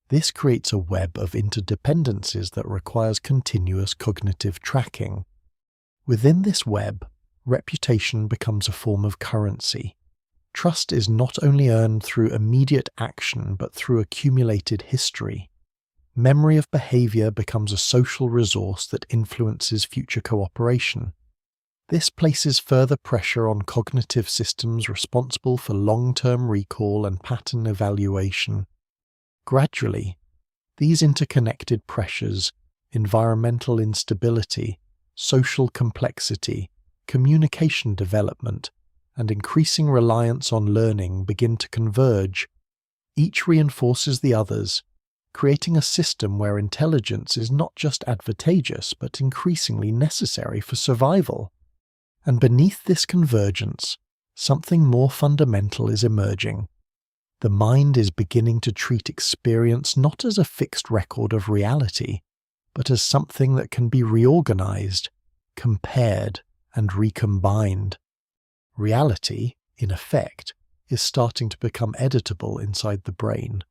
This creates a web of interdependencies that requires continuous cognitive tracking. Within this web, reputation becomes a form of currency. Trust is not only earned through immediate action but through accumulated history. Memory of behavior becomes a social resource that influences future cooperation. This places further pressure on cognitive systems responsible for long-term recall and pattern evaluation. Gradually, these interconnected pressures, environmental instability, social complexity, communication development, and increasing reliance on learning begin to converge. Each reinforces the others, creating a system where intelligence is not just advantageous but increasingly necessary for survival. And beneath this convergence, something more fundamental is emerging. The mind is beginning to treat experience not as a fixed record of reality, but as something that can be reorganized, compared, and recombined. Reality, in effect, is starting to become editable inside the brain.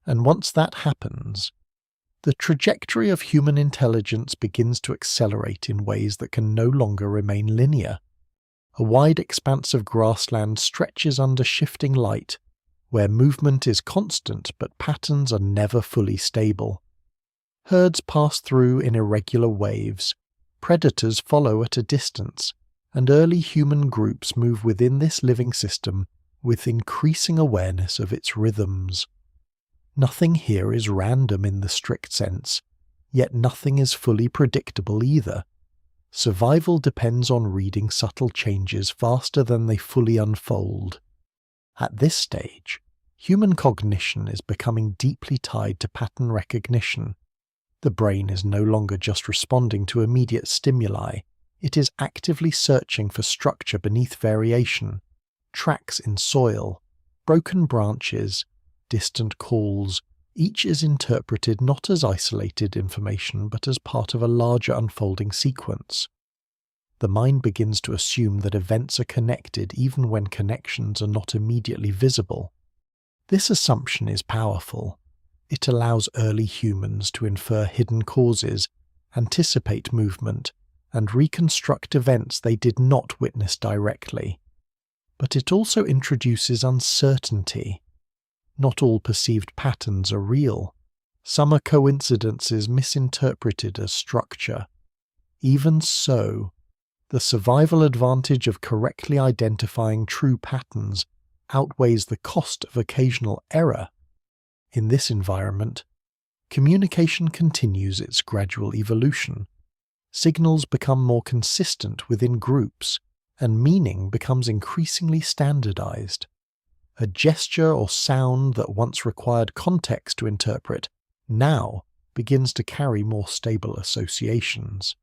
And once that happens, the trajectory of human intelligence begins to accelerate in ways that can no longer remain linear. A wide expanse of grassland stretches under shifting light, where movement is constant but patterns are never fully stable. Herds pass through in irregular waves, predators follow at a distance, and early human groups move within this living system with increasing awareness of its rhythms. Nothing here is random in the strict sense, yet nothing is fully predictable either. Survival depends on reading subtle changes faster than they fully unfold. At this stage, human cognition is becoming deeply tied to pattern recognition. The brain is no longer just responding to immediate stimuli, it is actively searching for structure beneath variation, tracks in soil, broken branches, distant calls. Each is interpreted not as isolated information but as part of a larger unfolding sequence. The mind begins to assume that events are connected even when connections are not immediately visible. This assumption is powerful. It allows early humans to infer hidden causes, anticipate movement, and reconstruct events they did not witness directly. But it also introduces uncertainty. Not all perceived patterns are real. Some are coincidences misinterpreted as structure. Even so, the survival advantage of correctly identifying true patterns outweighs the cost of occasional error. In this environment, communication continues its gradual evolution. Signals become more consistent within groups, and meaning becomes increasingly standardized. A gesture or sound that once required context to interpret now begins to carry more stable associations.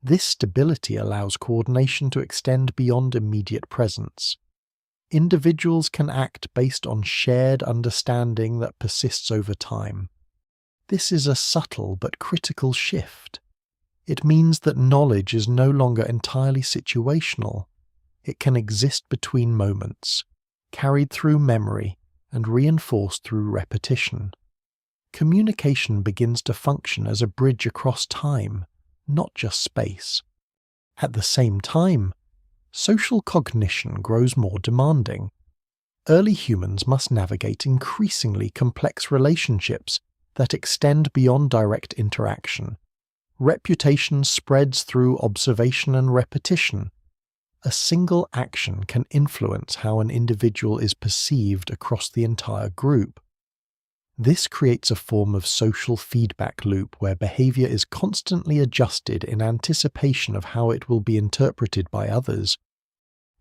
This stability allows coordination to extend beyond immediate presence. Individuals can act based on shared understanding that persists over time. This is a subtle but critical shift. It means that knowledge is no longer entirely situational. It can exist between moments, carried through memory and reinforced through repetition. Communication begins to function as a bridge across time, not just space. At the same time, social cognition grows more demanding. Early humans must navigate increasingly complex relationships that extend beyond direct interaction. Reputation spreads through observation and repetition. A single action can influence how an individual is perceived across the entire group. This creates a form of social feedback loop where behavior is constantly adjusted in anticipation of how it will be interpreted by others.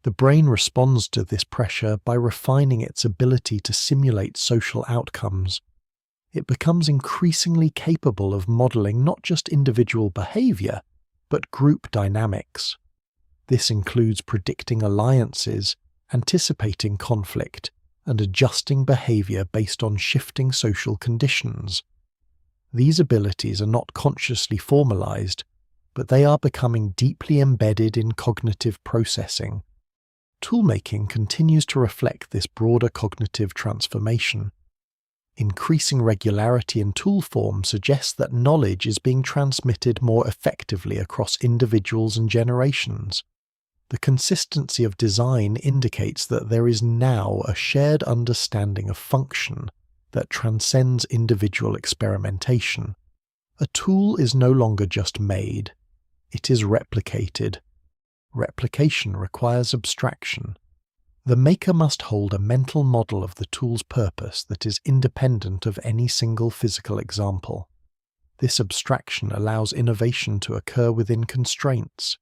The brain responds to this pressure by refining its ability to simulate social outcomes. It becomes increasingly capable of modeling not just individual behavior, but group dynamics. This includes predicting alliances, anticipating conflict, and adjusting behavior based on shifting social conditions. These abilities are not consciously formalized, but they are becoming deeply embedded in cognitive processing. Toolmaking continues to reflect this broader cognitive transformation. Increasing regularity in tool form suggests that knowledge is being transmitted more effectively across individuals and generations. The consistency of design indicates that there is now a shared understanding of function that transcends individual experimentation. A tool is no longer just made, it is replicated. Replication requires abstraction. The maker must hold a mental model of the tool's purpose that is independent of any single physical example. This abstraction allows innovation to occur within constraints.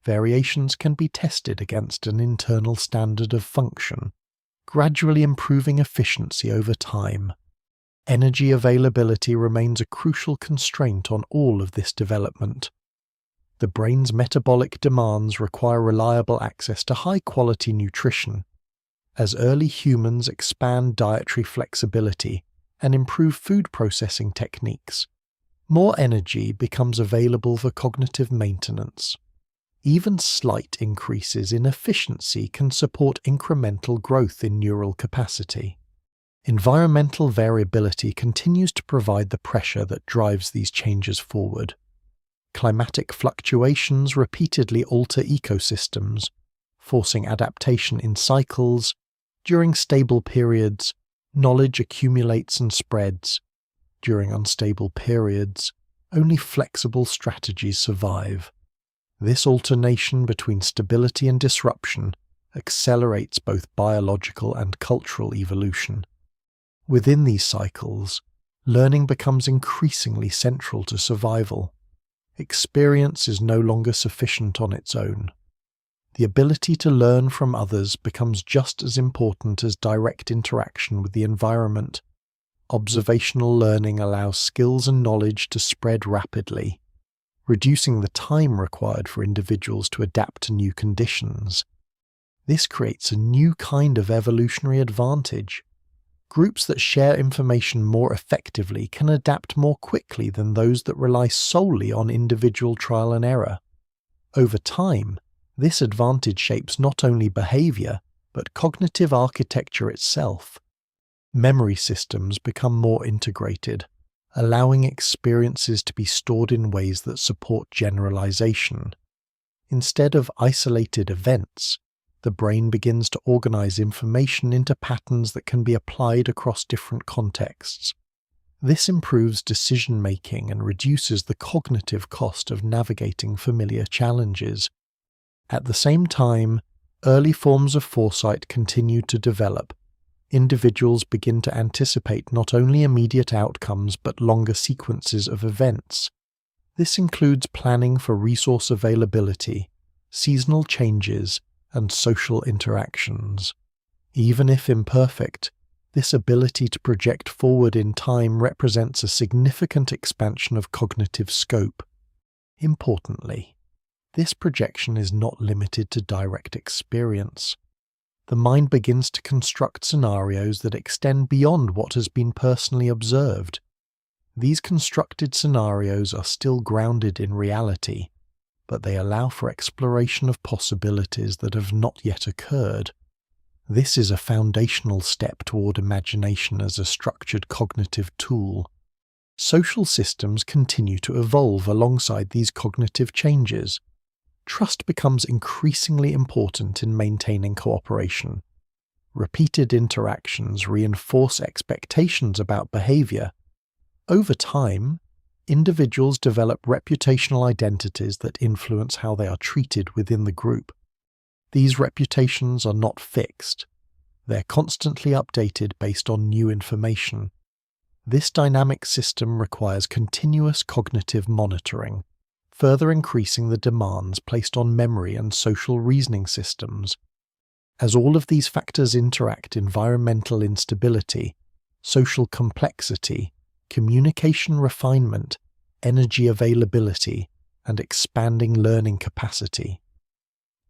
Variations can be tested against an internal standard of function, gradually improving efficiency over time. Energy availability remains a crucial constraint on all of this development. The brain's metabolic demands require reliable access to high-quality nutrition. As early humans expand dietary flexibility and improve food processing techniques, more energy becomes available for cognitive maintenance. Even slight increases in efficiency can support incremental growth in neural capacity. Environmental variability continues to provide the pressure that drives these changes forward. Climatic fluctuations repeatedly alter ecosystems, forcing adaptation in cycles. During stable periods, knowledge accumulates and spreads. During unstable periods, only flexible strategies survive. This alternation between stability and disruption accelerates both biological and cultural evolution. Within these cycles, learning becomes increasingly central to survival. Experience is no longer sufficient on its own. The ability to learn from others becomes just as important as direct interaction with the environment. Observational learning allows skills and knowledge to spread rapidly, reducing the time required for individuals to adapt to new conditions. This creates a new kind of evolutionary advantage. Groups that share information more effectively can adapt more quickly than those that rely solely on individual trial and error. Over time, this advantage shapes not only behavior, but cognitive architecture itself. Memory systems become more integrated, allowing experiences to be stored in ways that support generalization. Instead of isolated events, the brain begins to organize information into patterns that can be applied across different contexts. This improves decision-making and reduces the cognitive cost of navigating familiar challenges. At the same time, early forms of foresight continue to develop. Individuals begin to anticipate not only immediate outcomes but longer sequences of events. This includes planning for resource availability, seasonal changes, and social interactions. Even if imperfect, this ability to project forward in time represents a significant expansion of cognitive scope. Importantly, this projection is not limited to direct experience. The mind begins to construct scenarios that extend beyond what has been personally observed. These constructed scenarios are still grounded in reality, but they allow for exploration of possibilities that have not yet occurred. This is a foundational step toward imagination as a structured cognitive tool. Social systems continue to evolve alongside these cognitive changes. Trust becomes increasingly important in maintaining cooperation. Repeated interactions reinforce expectations about behavior. Over time, individuals develop reputational identities that influence how they are treated within the group. These reputations are not fixed. They're constantly updated based on new information. This dynamic system requires continuous cognitive monitoring, further increasing the demands placed on memory and social reasoning systems. As all of these factors interact, environmental instability, social complexity, communication refinement, energy availability, and expanding learning capacity.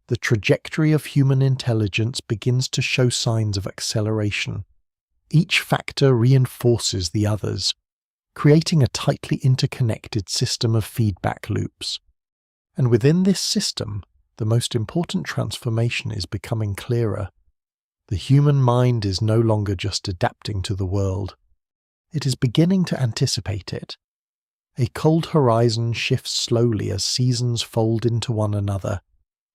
The trajectory of human intelligence begins to show signs of acceleration. Each factor reinforces the others, creating a tightly interconnected system of feedback loops. And within this system, the most important transformation is becoming clearer. The human mind is no longer just adapting to the world. It is beginning to anticipate it. A cold horizon shifts slowly as seasons fold into one another,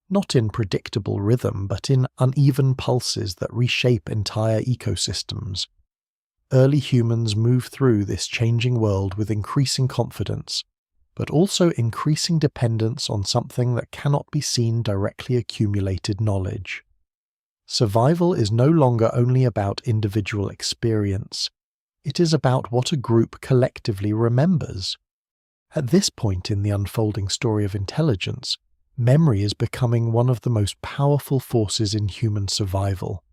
not in predictable rhythm but in uneven pulses that reshape entire ecosystems. Early humans move through this changing world with increasing confidence, but also increasing dependence on something that cannot be seen directly: accumulated knowledge. Survival is no longer only about individual experience. It is about what a group collectively remembers. At this point in the unfolding story of intelligence, memory is becoming one of the most powerful forces in human survival.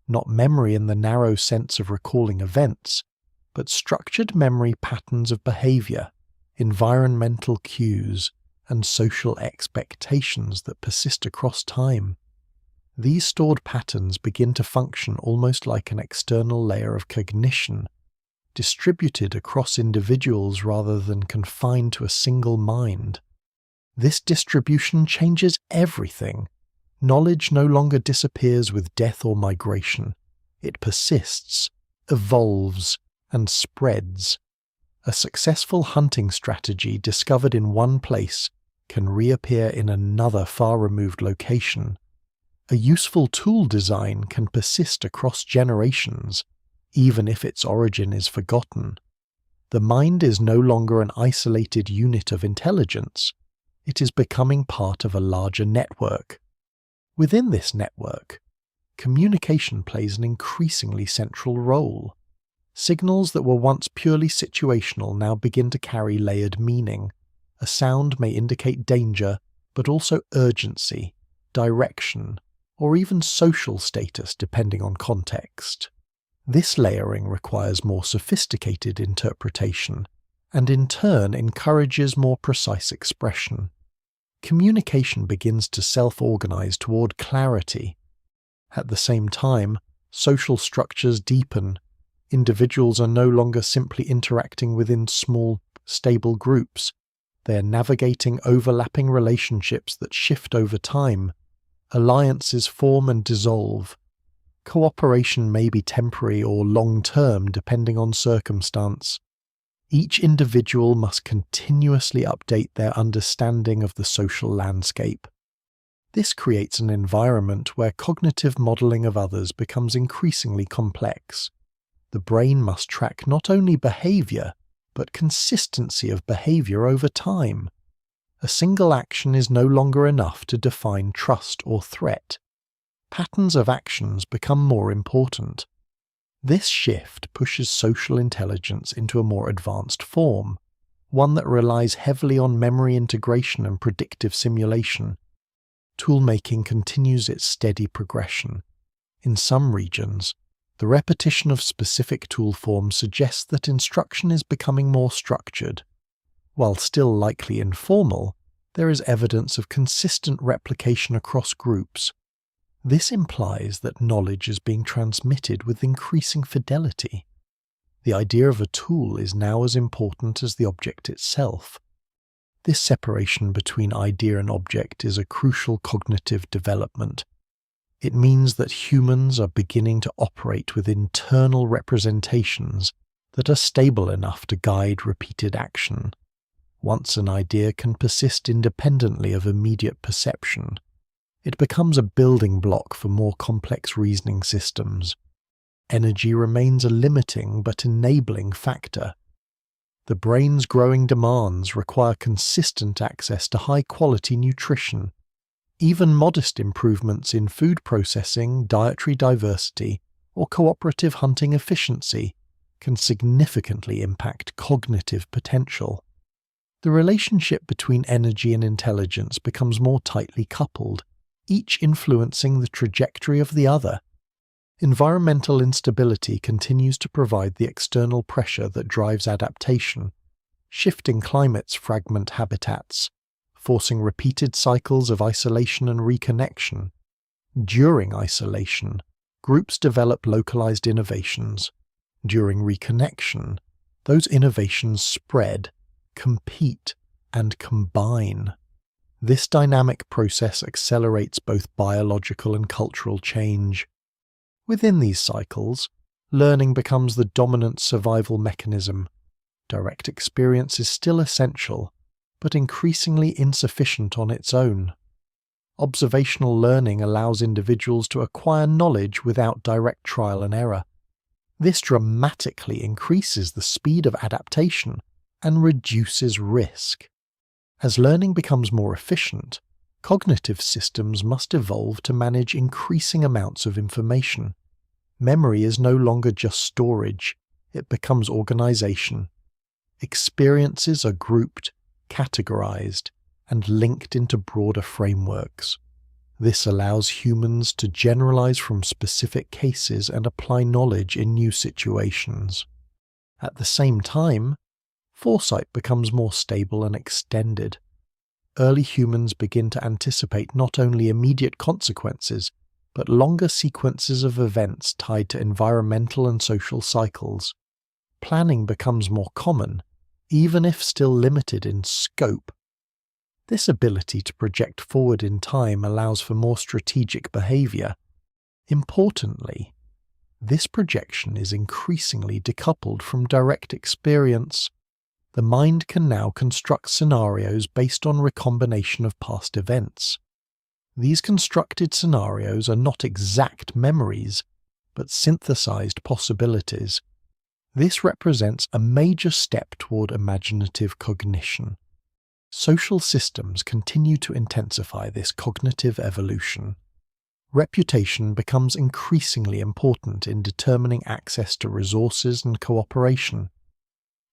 Not memory in the narrow sense of recalling events, but structured memory patterns of behavior, environmental cues, and social expectations that persist across time. These stored patterns begin to function almost like an external layer of cognition, distributed across individuals rather than confined to a single mind. This distribution changes everything. Knowledge no longer disappears with death or migration. It persists, evolves, and spreads. A successful hunting strategy discovered in one place can reappear in another far-removed location. A useful tool design can persist across generations, even if its origin is forgotten. The mind is no longer an isolated unit of intelligence. It is becoming part of a larger network. Within this network, communication plays an increasingly central role. Signals that were once purely situational now begin to carry layered meaning. A sound may indicate danger, but also urgency, direction, or even social status depending on context. This layering requires more sophisticated interpretation, and in turn encourages more precise expression. Communication begins to self-organize toward clarity. At the same time, social structures deepen. Individuals are no longer simply interacting within small, stable groups. They are navigating overlapping relationships that shift over time. Alliances form and dissolve. Cooperation may be temporary or long-term depending on circumstance. Each individual must continuously update their understanding of the social landscape. This creates an environment where cognitive modeling of others becomes increasingly complex. The brain must track not only behavior, but consistency of behavior over time. A single action is no longer enough to define trust or threat. Patterns of actions become more important. This shift pushes social intelligence into a more advanced form, one that relies heavily on memory integration and predictive simulation. Toolmaking continues its steady progression. In some regions, the repetition of specific tool forms suggests that instruction is becoming more structured. While still likely informal, there is evidence of consistent replication across groups. This implies that knowledge is being transmitted with increasing fidelity. The idea of a tool is now as important as the object itself. This separation between idea and object is a crucial cognitive development. It means that humans are beginning to operate with internal representations that are stable enough to guide repeated action. Once an idea can persist independently of immediate perception, it becomes a building block for more complex reasoning systems. Energy remains a limiting but enabling factor. The brain's growing demands require consistent access to high-quality nutrition. Even modest improvements in food processing, dietary diversity, or cooperative hunting efficiency can significantly impact cognitive potential. The relationship between energy and intelligence becomes more tightly coupled, each influencing the trajectory of the other. Environmental instability continues to provide the external pressure that drives adaptation. Shifting climates fragment habitats, forcing repeated cycles of isolation and reconnection. During isolation, groups develop localized innovations. During reconnection, those innovations spread, compete, and combine. This dynamic process accelerates both biological and cultural change. Within these cycles, learning becomes the dominant survival mechanism. Direct experience is still essential, but increasingly insufficient on its own. Observational learning allows individuals to acquire knowledge without direct trial and error. This dramatically increases the speed of adaptation and reduces risk. As learning becomes more efficient, cognitive systems must evolve to manage increasing amounts of information. Memory is no longer just storage, it becomes organization. Experiences are grouped, categorized, and linked into broader frameworks. This allows humans to generalize from specific cases and apply knowledge in new situations. At the same time, foresight becomes more stable and extended. Early humans begin to anticipate not only immediate consequences, but longer sequences of events tied to environmental and social cycles. Planning becomes more common, even if still limited in scope. This ability to project forward in time allows for more strategic behavior. Importantly, this projection is increasingly decoupled from direct experience. The mind can now construct scenarios based on recombination of past events. These constructed scenarios are not exact memories, but synthesized possibilities. This represents a major step toward imaginative cognition. Social systems continue to intensify this cognitive evolution. Reputation becomes increasingly important in determining access to resources and cooperation.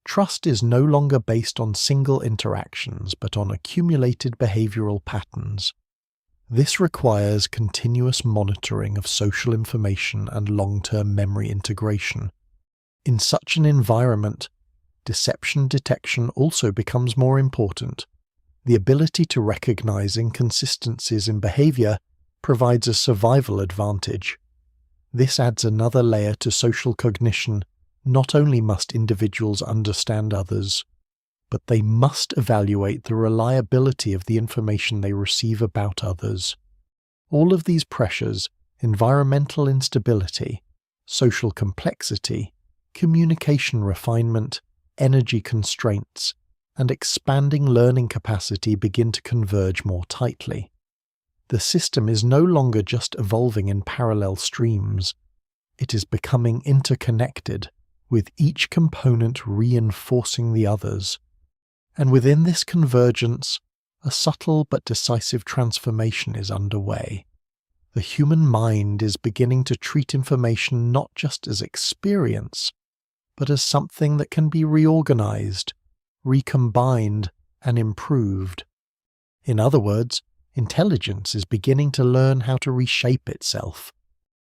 Trust is no longer based on single interactions but on accumulated behavioral patterns. This requires continuous monitoring of social information and long-term memory integration. In such an environment, deception detection also becomes more important. The ability to recognize inconsistencies in behavior provides a survival advantage. This adds another layer to social cognition. Not only must individuals understand others, but they must evaluate the reliability of the information they receive about others. All of these pressures, environmental instability, social complexity, communication refinement, energy constraints, and expanding learning capacity begin to converge more tightly. The system is no longer just evolving in parallel streams. It is becoming interconnected, with each component reinforcing the others. And within this convergence, a subtle but decisive transformation is underway. The human mind is beginning to treat information not just as experience, but as something that can be reorganized, recombined, and improved. In other words, intelligence is beginning to learn how to reshape itself.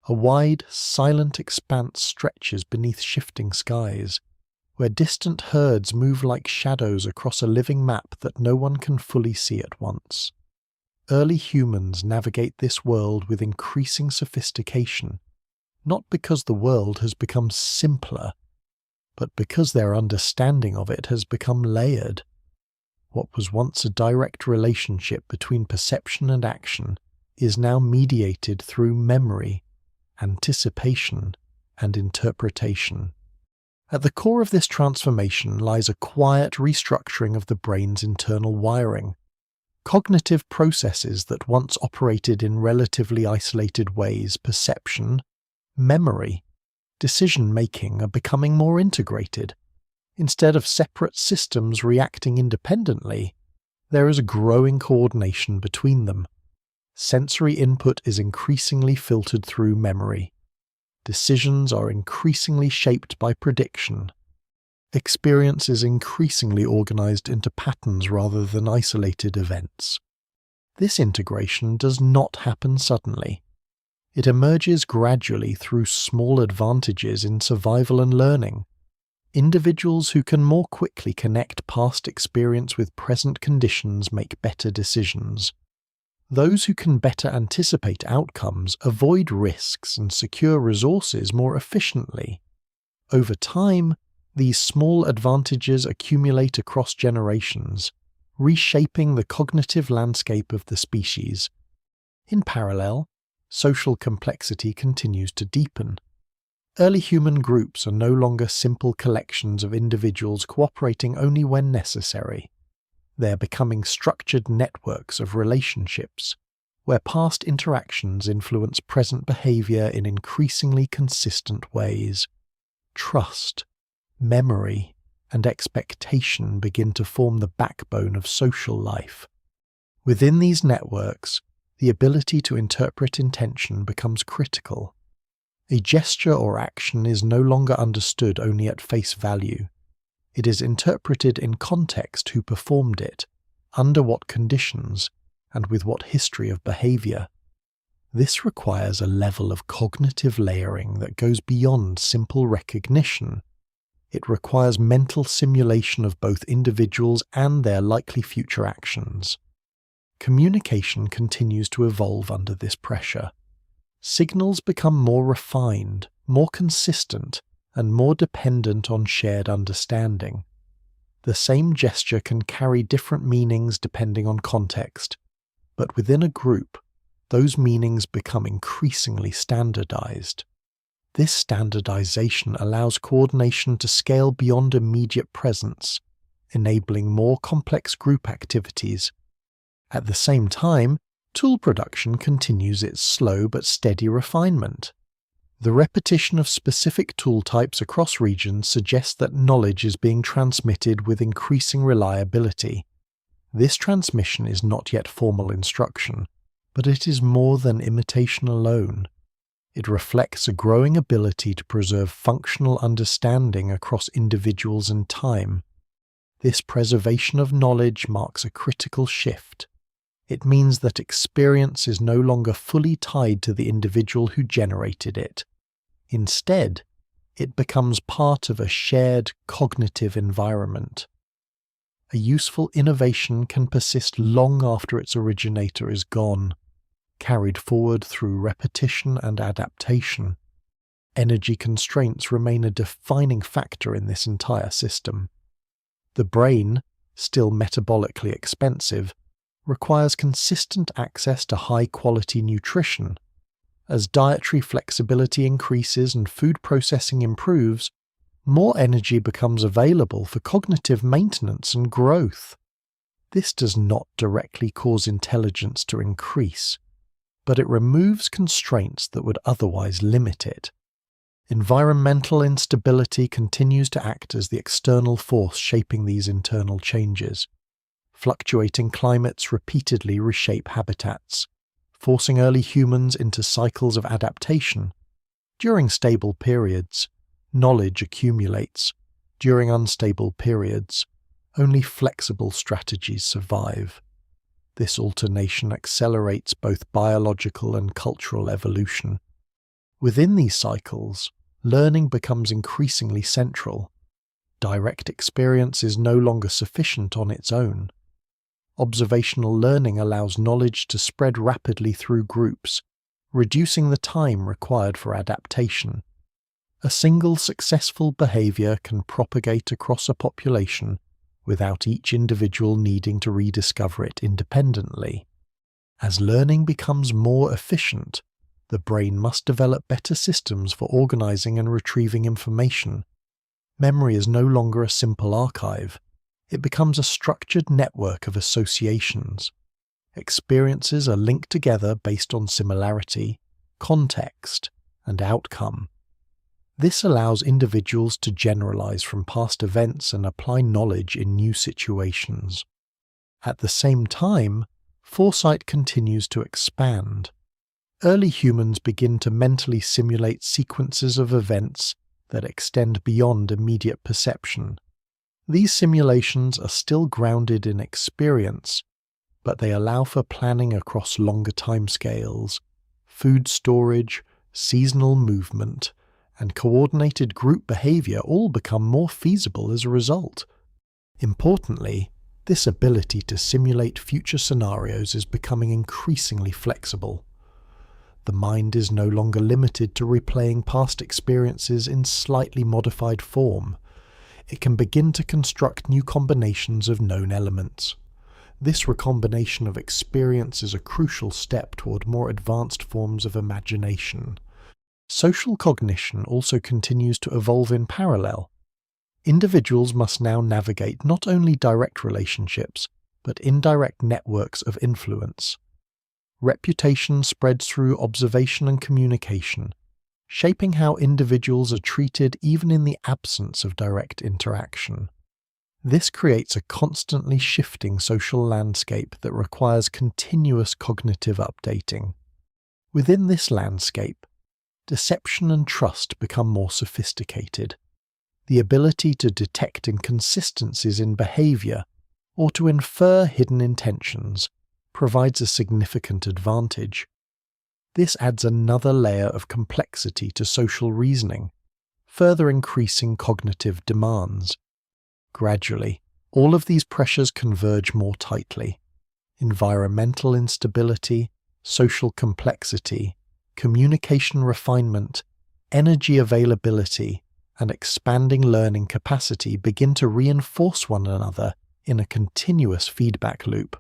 A wide, silent expanse stretches beneath shifting skies, where distant herds move like shadows across a living map that no one can fully see at once. Early humans navigate this world with increasing sophistication, not because the world has become simpler, but because their understanding of it has become layered. What was once a direct relationship between perception and action is now mediated through memory, anticipation, and interpretation. At the core of this transformation lies a quiet restructuring of the brain's internal wiring. Cognitive processes that once operated in relatively isolated ways, perception, memory, decision-making, are becoming more integrated. Instead of separate systems reacting independently, there is a growing coordination between them. Sensory input is increasingly filtered through memory. Decisions are increasingly shaped by prediction. Experience is increasingly organized into patterns rather than isolated events. This integration does not happen suddenly. It emerges gradually through small advantages in survival and learning. Individuals who can more quickly connect past experience with present conditions make better decisions. Those who can better anticipate outcomes avoid risks and secure resources more efficiently. Over time, these small advantages accumulate across generations, reshaping the cognitive landscape of the species. In parallel, social complexity continues to deepen. Early human groups are no longer simple collections of individuals cooperating only when necessary. They are becoming structured networks of relationships, where past interactions influence present behavior in increasingly consistent ways. Trust, memory, and expectation begin to form the backbone of social life. Within these networks, the ability to interpret intention becomes critical. A gesture or action is no longer understood only at face value. It is interpreted in context: who performed it, under what conditions, and with what history of behavior. This requires a level of cognitive layering that goes beyond simple recognition. It requires mental simulation of both individuals and their likely future actions. Communication continues to evolve under this pressure. Signals become more refined, more consistent, and more dependent on shared understanding. The same gesture can carry different meanings depending on context, but within a group, those meanings become increasingly standardized. This standardization allows coordination to scale beyond immediate presence, enabling more complex group activities. At the same time, tool production continues its slow but steady refinement. The repetition of specific tool types across regions suggests that knowledge is being transmitted with increasing reliability. This transmission is not yet formal instruction, but it is more than imitation alone. It reflects a growing ability to preserve functional understanding across individuals and time. This preservation of knowledge marks a critical shift. It means that experience is no longer fully tied to the individual who generated it. Instead, it becomes part of a shared cognitive environment. A useful innovation can persist long after its originator is gone, carried forward through repetition and adaptation. Energy constraints remain a defining factor in this entire system. The brain, still metabolically expensive, requires consistent access to high-quality nutrition. As dietary flexibility increases and food processing improves, more energy becomes available for cognitive maintenance and growth. This does not directly cause intelligence to increase, but it removes constraints that would otherwise limit it. Environmental instability continues to act as the external force shaping these internal changes. Fluctuating climates repeatedly reshape habitats, forcing early humans into cycles of adaptation. During stable periods, knowledge accumulates. During unstable periods, only flexible strategies survive. This alternation accelerates both biological and cultural evolution. Within these cycles, learning becomes increasingly central. Direct experience is no longer sufficient on its own. Observational learning allows knowledge to spread rapidly through groups, reducing the time required for adaptation. A single successful behavior can propagate across a population without each individual needing to rediscover it independently. As learning becomes more efficient, the brain must develop better systems for organizing and retrieving information. Memory is no longer a simple archive. It becomes a structured network of associations. Experiences are linked together based on similarity, context, and outcome. This allows individuals to generalize from past events and apply knowledge in new situations. At the same time, foresight continues to expand. Early humans begin to mentally simulate sequences of events that extend beyond immediate perception. These simulations are still grounded in experience, but they allow for planning across longer timescales. Food storage, seasonal movement, and coordinated group behavior all become more feasible as a result. Importantly, this ability to simulate future scenarios is becoming increasingly flexible. The mind is no longer limited to replaying past experiences in slightly modified form. It can begin to construct new combinations of known elements. This recombination of experience is a crucial step toward more advanced forms of imagination. Social cognition also continues to evolve in parallel. Individuals must now navigate not only direct relationships, but indirect networks of influence. Reputation spreads through observation and communication, shaping how individuals are treated even in the absence of direct interaction. This creates a constantly shifting social landscape that requires continuous cognitive updating. Within this landscape, deception and trust become more sophisticated. The ability to detect inconsistencies in behavior or to infer hidden intentions provides a significant advantage. This adds another layer of complexity to social reasoning, further increasing cognitive demands. Gradually, all of these pressures converge more tightly. Environmental instability, social complexity, communication refinement, energy availability, and expanding learning capacity begin to reinforce one another in a continuous feedback loop.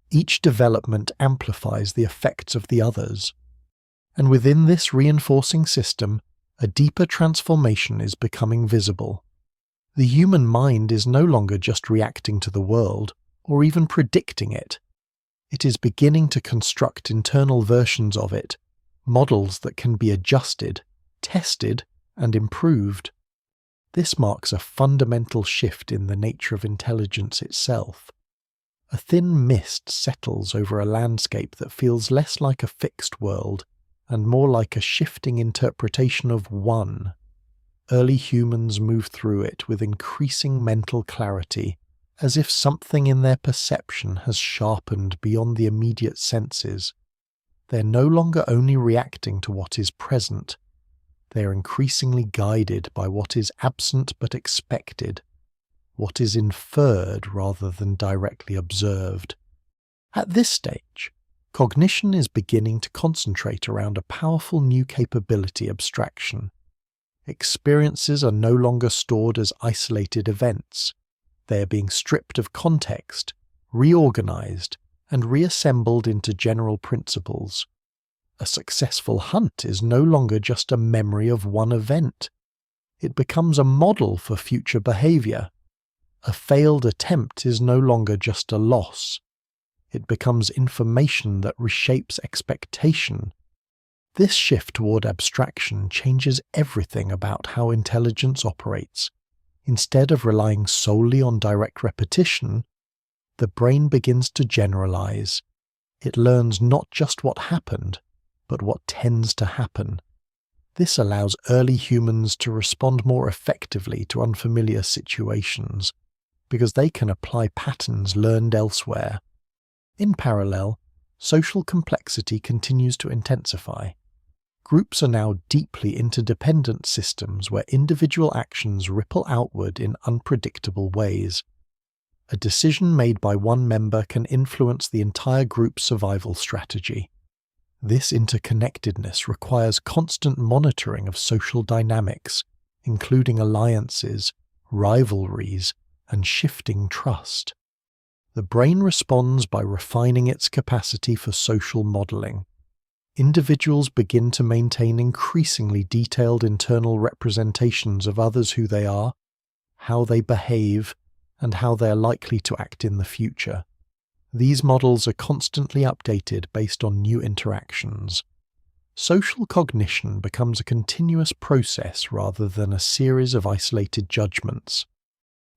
Each development amplifies the effects of the others. And within this reinforcing system, a deeper transformation is becoming visible. The human mind is no longer just reacting to the world, or even predicting it. It is beginning to construct internal versions of it, models that can be adjusted, tested, and improved. This marks a fundamental shift in the nature of intelligence itself. A thin mist settles over a landscape that feels less like a fixed world and more like a shifting interpretation of one. Early humans move through it with increasing mental clarity, as if something in their perception has sharpened beyond the immediate senses. They're no longer only reacting to what is present. They're increasingly guided by what is absent but expected, what is inferred rather than directly observed. At this stage, cognition is beginning to concentrate around a powerful new capability: abstraction. Experiences are no longer stored as isolated events. They are being stripped of context, reorganized, and reassembled into general principles. A successful hunt is no longer just a memory of one event. It becomes a model for future behavior. A failed attempt is no longer just a loss. It becomes information that reshapes expectation. This shift toward abstraction changes everything about how intelligence operates. Instead of relying solely on direct repetition, the brain begins to generalize. It learns not just what happened, but what tends to happen. This allows early humans to respond more effectively to unfamiliar situations, because they can apply patterns learned elsewhere. In parallel, social complexity continues to intensify. Groups are now deeply interdependent systems where individual actions ripple outward in unpredictable ways. A decision made by one member can influence the entire group's survival strategy. This interconnectedness requires constant monitoring of social dynamics, including alliances, rivalries, and shifting trust. The brain responds by refining its capacity for social modeling. Individuals begin to maintain increasingly detailed internal representations of others: who they are, how they behave, and how they are likely to act in the future. These models are constantly updated based on new interactions. Social cognition becomes a continuous process rather than a series of isolated judgments.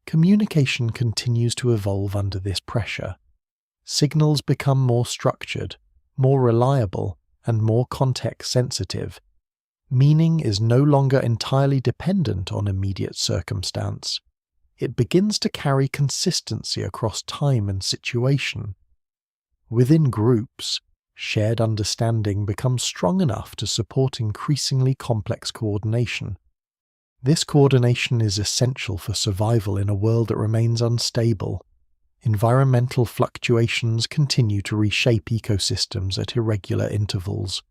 Communication continues to evolve under this pressure. Signals become more structured, more reliable, and more context-sensitive. Meaning is no longer entirely dependent on immediate circumstance. It begins to carry consistency across time and situation. Within groups, shared understanding becomes strong enough to support increasingly complex coordination. This coordination is essential for survival in a world that remains unstable. Environmental fluctuations continue to reshape ecosystems at irregular intervals.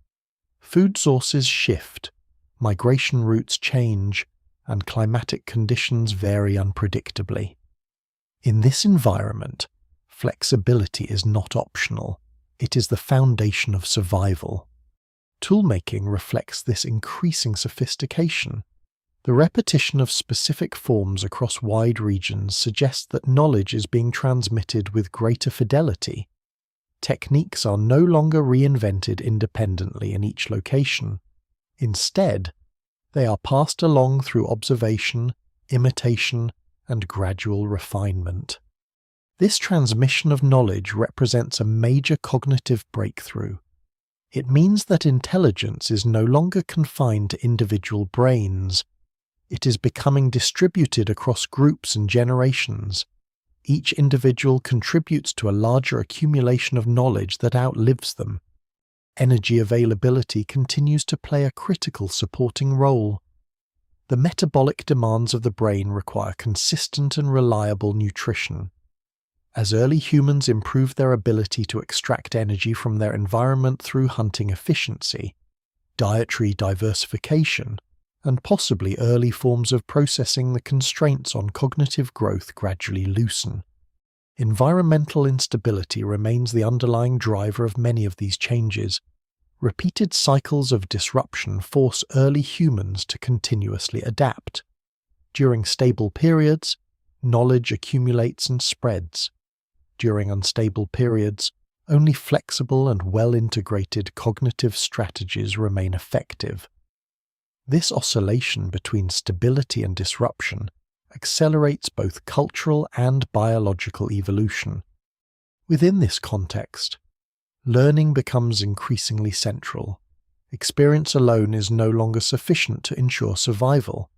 Food sources shift, migration routes change, and climatic conditions vary unpredictably. In this environment, Flexibility is not optional, it is the foundation of survival. Toolmaking reflects this increasing sophistication. The repetition of specific forms across wide regions suggests that knowledge is being transmitted with greater fidelity. Techniques are no longer reinvented independently in each location. Instead, they are passed along through observation, imitation, and gradual refinement. This transmission of knowledge represents a major cognitive breakthrough. It means that intelligence is no longer confined to individual brains. It is becoming distributed across groups and generations. Each individual contributes to a larger accumulation of knowledge that outlives them. Energy availability continues to play a critical supporting role. The metabolic demands of the brain require consistent and reliable nutrition. As early humans improved their ability to extract energy from their environment through hunting efficiency, dietary diversification, and possibly early forms of processing, the constraints on cognitive growth gradually loosen. Environmental instability remains the underlying driver of many of these changes. Repeated cycles of disruption force early humans to continuously adapt. During stable periods, knowledge accumulates and spreads. During unstable periods, only flexible and well-integrated cognitive strategies remain effective. This oscillation between stability and disruption accelerates both cultural and biological evolution. Within this context, learning becomes increasingly central. Experience alone is no longer sufficient to ensure survival.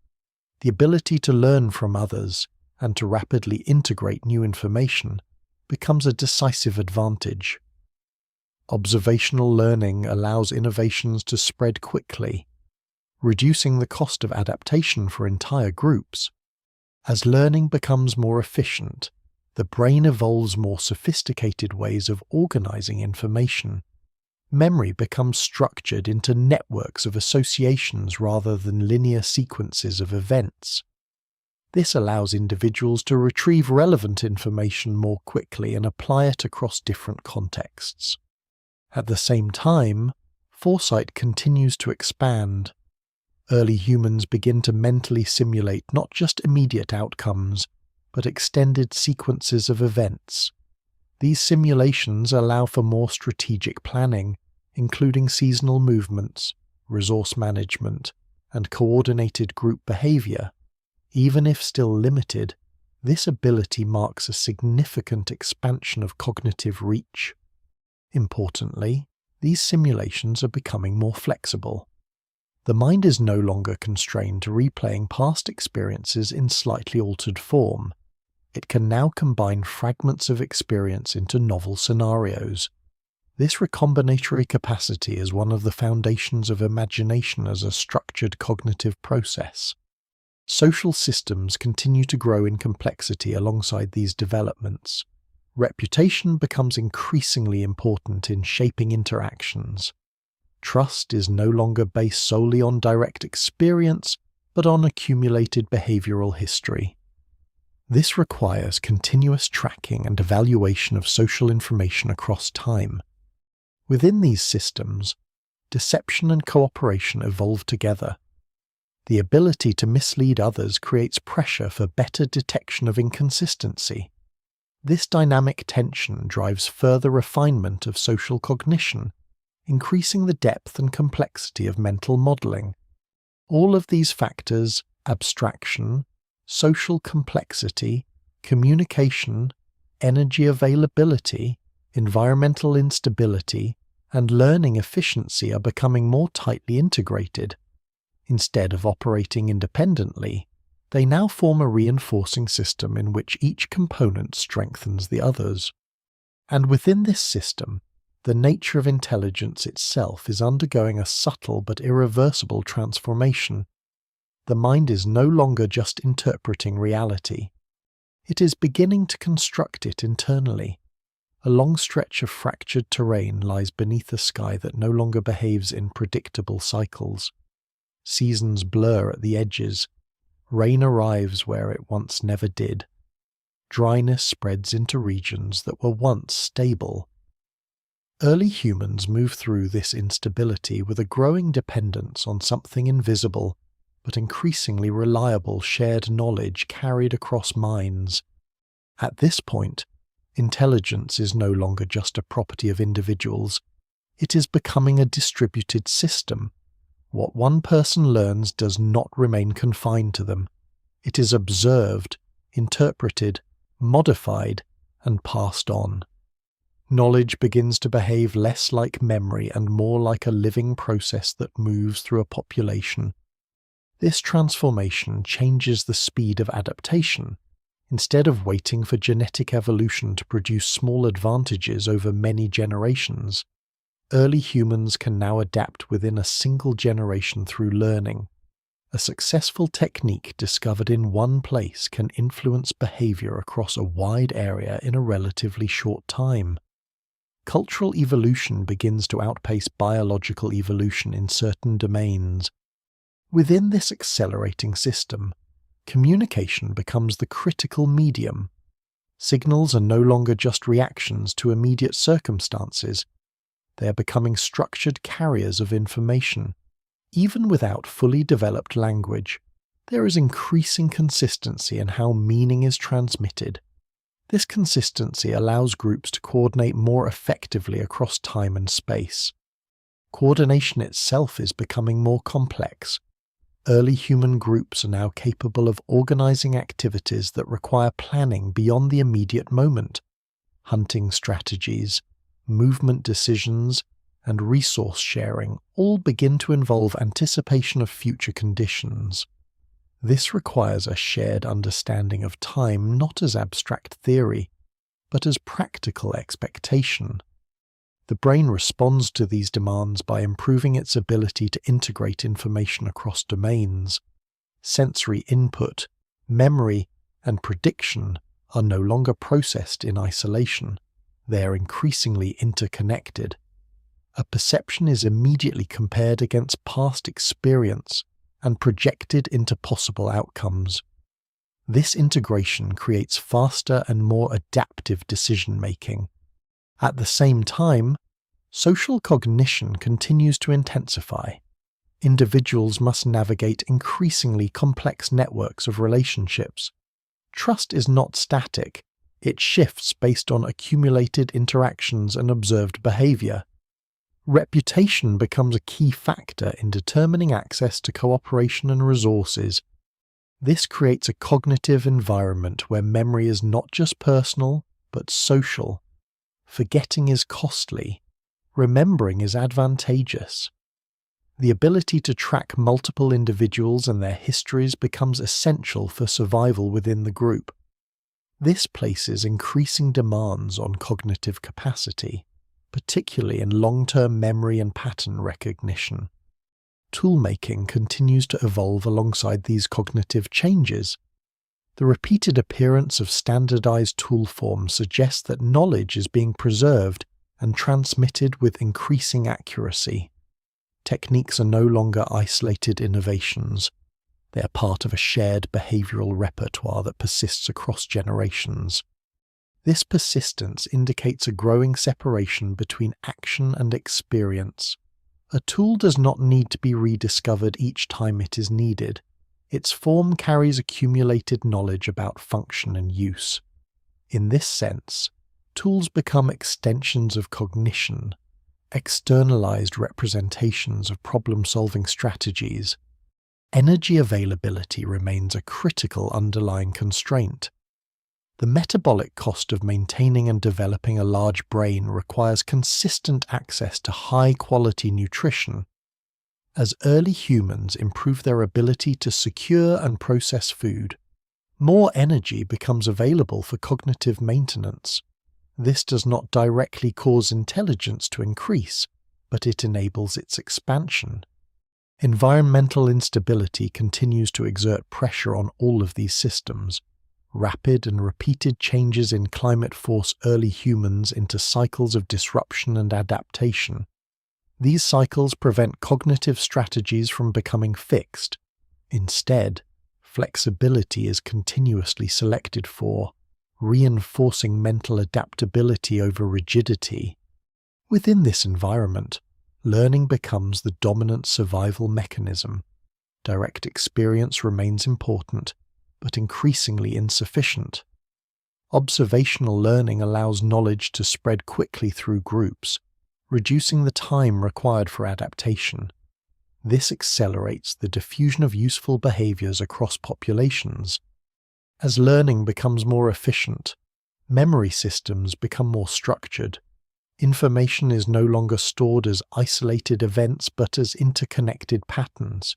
The ability to learn from others and to rapidly integrate new information becomes a decisive advantage. Observational learning allows innovations to spread quickly, reducing the cost of adaptation for entire groups. As learning becomes more efficient, the brain evolves more sophisticated ways of organizing information. Memory becomes structured into networks of associations rather than linear sequences of events. This allows individuals to retrieve relevant information more quickly and apply it across different contexts. At the same time, foresight continues to expand. Early humans begin to mentally simulate not just immediate outcomes, but extended sequences of events. These simulations allow for more strategic planning, including seasonal movements, resource management, and coordinated group behavior. Even if still limited, this ability marks a significant expansion of cognitive reach. Importantly, these simulations are becoming more flexible. The mind is no longer constrained to replaying past experiences in slightly altered form. It can now combine fragments of experience into novel scenarios. This recombinatory capacity is one of the foundations of imagination as a structured cognitive process. Social systems continue to grow in complexity alongside these developments. Reputation becomes increasingly important in shaping interactions. Trust is no longer based solely on direct experience, but on accumulated behavioral history. This requires continuous tracking and evaluation of social information across time. Within these systems, deception and cooperation evolve together. The ability to mislead others creates pressure for better detection of inconsistency. This dynamic tension drives further refinement of social cognition, increasing the depth and complexity of mental modeling. All of these factors, abstraction, social complexity, communication, energy availability, environmental instability, and learning efficiency are becoming more tightly integrated. Instead of operating independently, they now form a reinforcing system in which each component strengthens the others. And within this system, the nature of intelligence itself is undergoing a subtle but irreversible transformation. The mind is no longer just interpreting reality. It is beginning to construct it internally. A long stretch of fractured terrain lies beneath a sky that no longer behaves in predictable cycles. Seasons blur at the edges. Rain arrives where it once never did. dryness spreads into regions that were once stable. Early humans move through this instability with a growing dependence on something invisible but increasingly reliable shared knowledge carried across minds. At this point, intelligence is no longer just a property of individuals. It is becoming a distributed system. What one person learns does not remain confined to them. It is observed, interpreted, modified, and passed on. Knowledge begins to behave less like memory and more like a living process that moves through a population. This transformation changes the speed of adaptation. Instead of waiting for genetic evolution to produce small advantages over many generations, early humans can now adapt within a single generation through learning. A successful technique discovered in one place can influence behavior across a wide area in a relatively short time. Cultural evolution begins to outpace biological evolution in certain domains. Within this accelerating system, communication becomes the critical medium. Signals are no longer just reactions to immediate circumstances. They are becoming structured carriers of information. Even without fully developed language, there is increasing consistency in how meaning is transmitted. This consistency allows groups to coordinate more effectively across time and space. Coordination itself is becoming more complex. Early human groups are now capable of organizing activities that require planning beyond the immediate moment. Hunting strategies, movement decisions, and resource sharing all begin to involve anticipation of future conditions. This requires a shared understanding of time not as abstract theory, but as practical expectation. The brain responds to these demands by improving its ability to integrate information across domains. Sensory input, memory, and prediction are no longer processed in isolation. They are increasingly interconnected. A perception is immediately compared against past experience and projected into possible outcomes. This integration creates faster and more adaptive decision-making. At the same time, social cognition continues to intensify. Individuals must navigate increasingly complex networks of relationships. Trust is not static. It shifts based on accumulated interactions and observed behavior. Reputation becomes a key factor in determining access to cooperation and resources. This creates a cognitive environment where memory is not just personal, but social. Forgetting is costly. Remembering is advantageous. The ability to track multiple individuals and their histories becomes essential for survival within the group. This places increasing demands on cognitive capacity, particularly in long-term memory and pattern recognition. Toolmaking continues to evolve alongside these cognitive changes. The repeated appearance of standardized tool forms suggests that knowledge is being preserved and transmitted with increasing accuracy. Techniques are no longer isolated innovations. They are part of a shared behavioral repertoire that persists across generations. This persistence indicates a growing separation between action and experience. A tool does not need to be rediscovered each time it is needed. Its form carries accumulated knowledge about function and use. In this sense, tools become extensions of cognition, externalized representations of problem-solving strategies. Energy availability remains a critical underlying constraint. The metabolic cost of maintaining and developing a large brain requires consistent access to high-quality nutrition. As early humans improve their ability to secure and process food, more energy becomes available for cognitive maintenance. This does not directly cause intelligence to increase, but it enables its expansion. Environmental instability continues to exert pressure on all of these systems. Rapid and repeated changes in climate force early humans into cycles of disruption and adaptation. These cycles prevent cognitive strategies from becoming fixed. Instead, flexibility is continuously selected for. reinforcing mental adaptability over rigidity. Within this environment, learning becomes the dominant survival mechanism. Direct experience remains important, but increasingly insufficient. Observational learning allows knowledge to spread quickly through groups, reducing the time required for adaptation. This accelerates the diffusion of useful behaviors across populations. As learning becomes more efficient, memory systems become more structured. Information is no longer stored as isolated events but as interconnected patterns.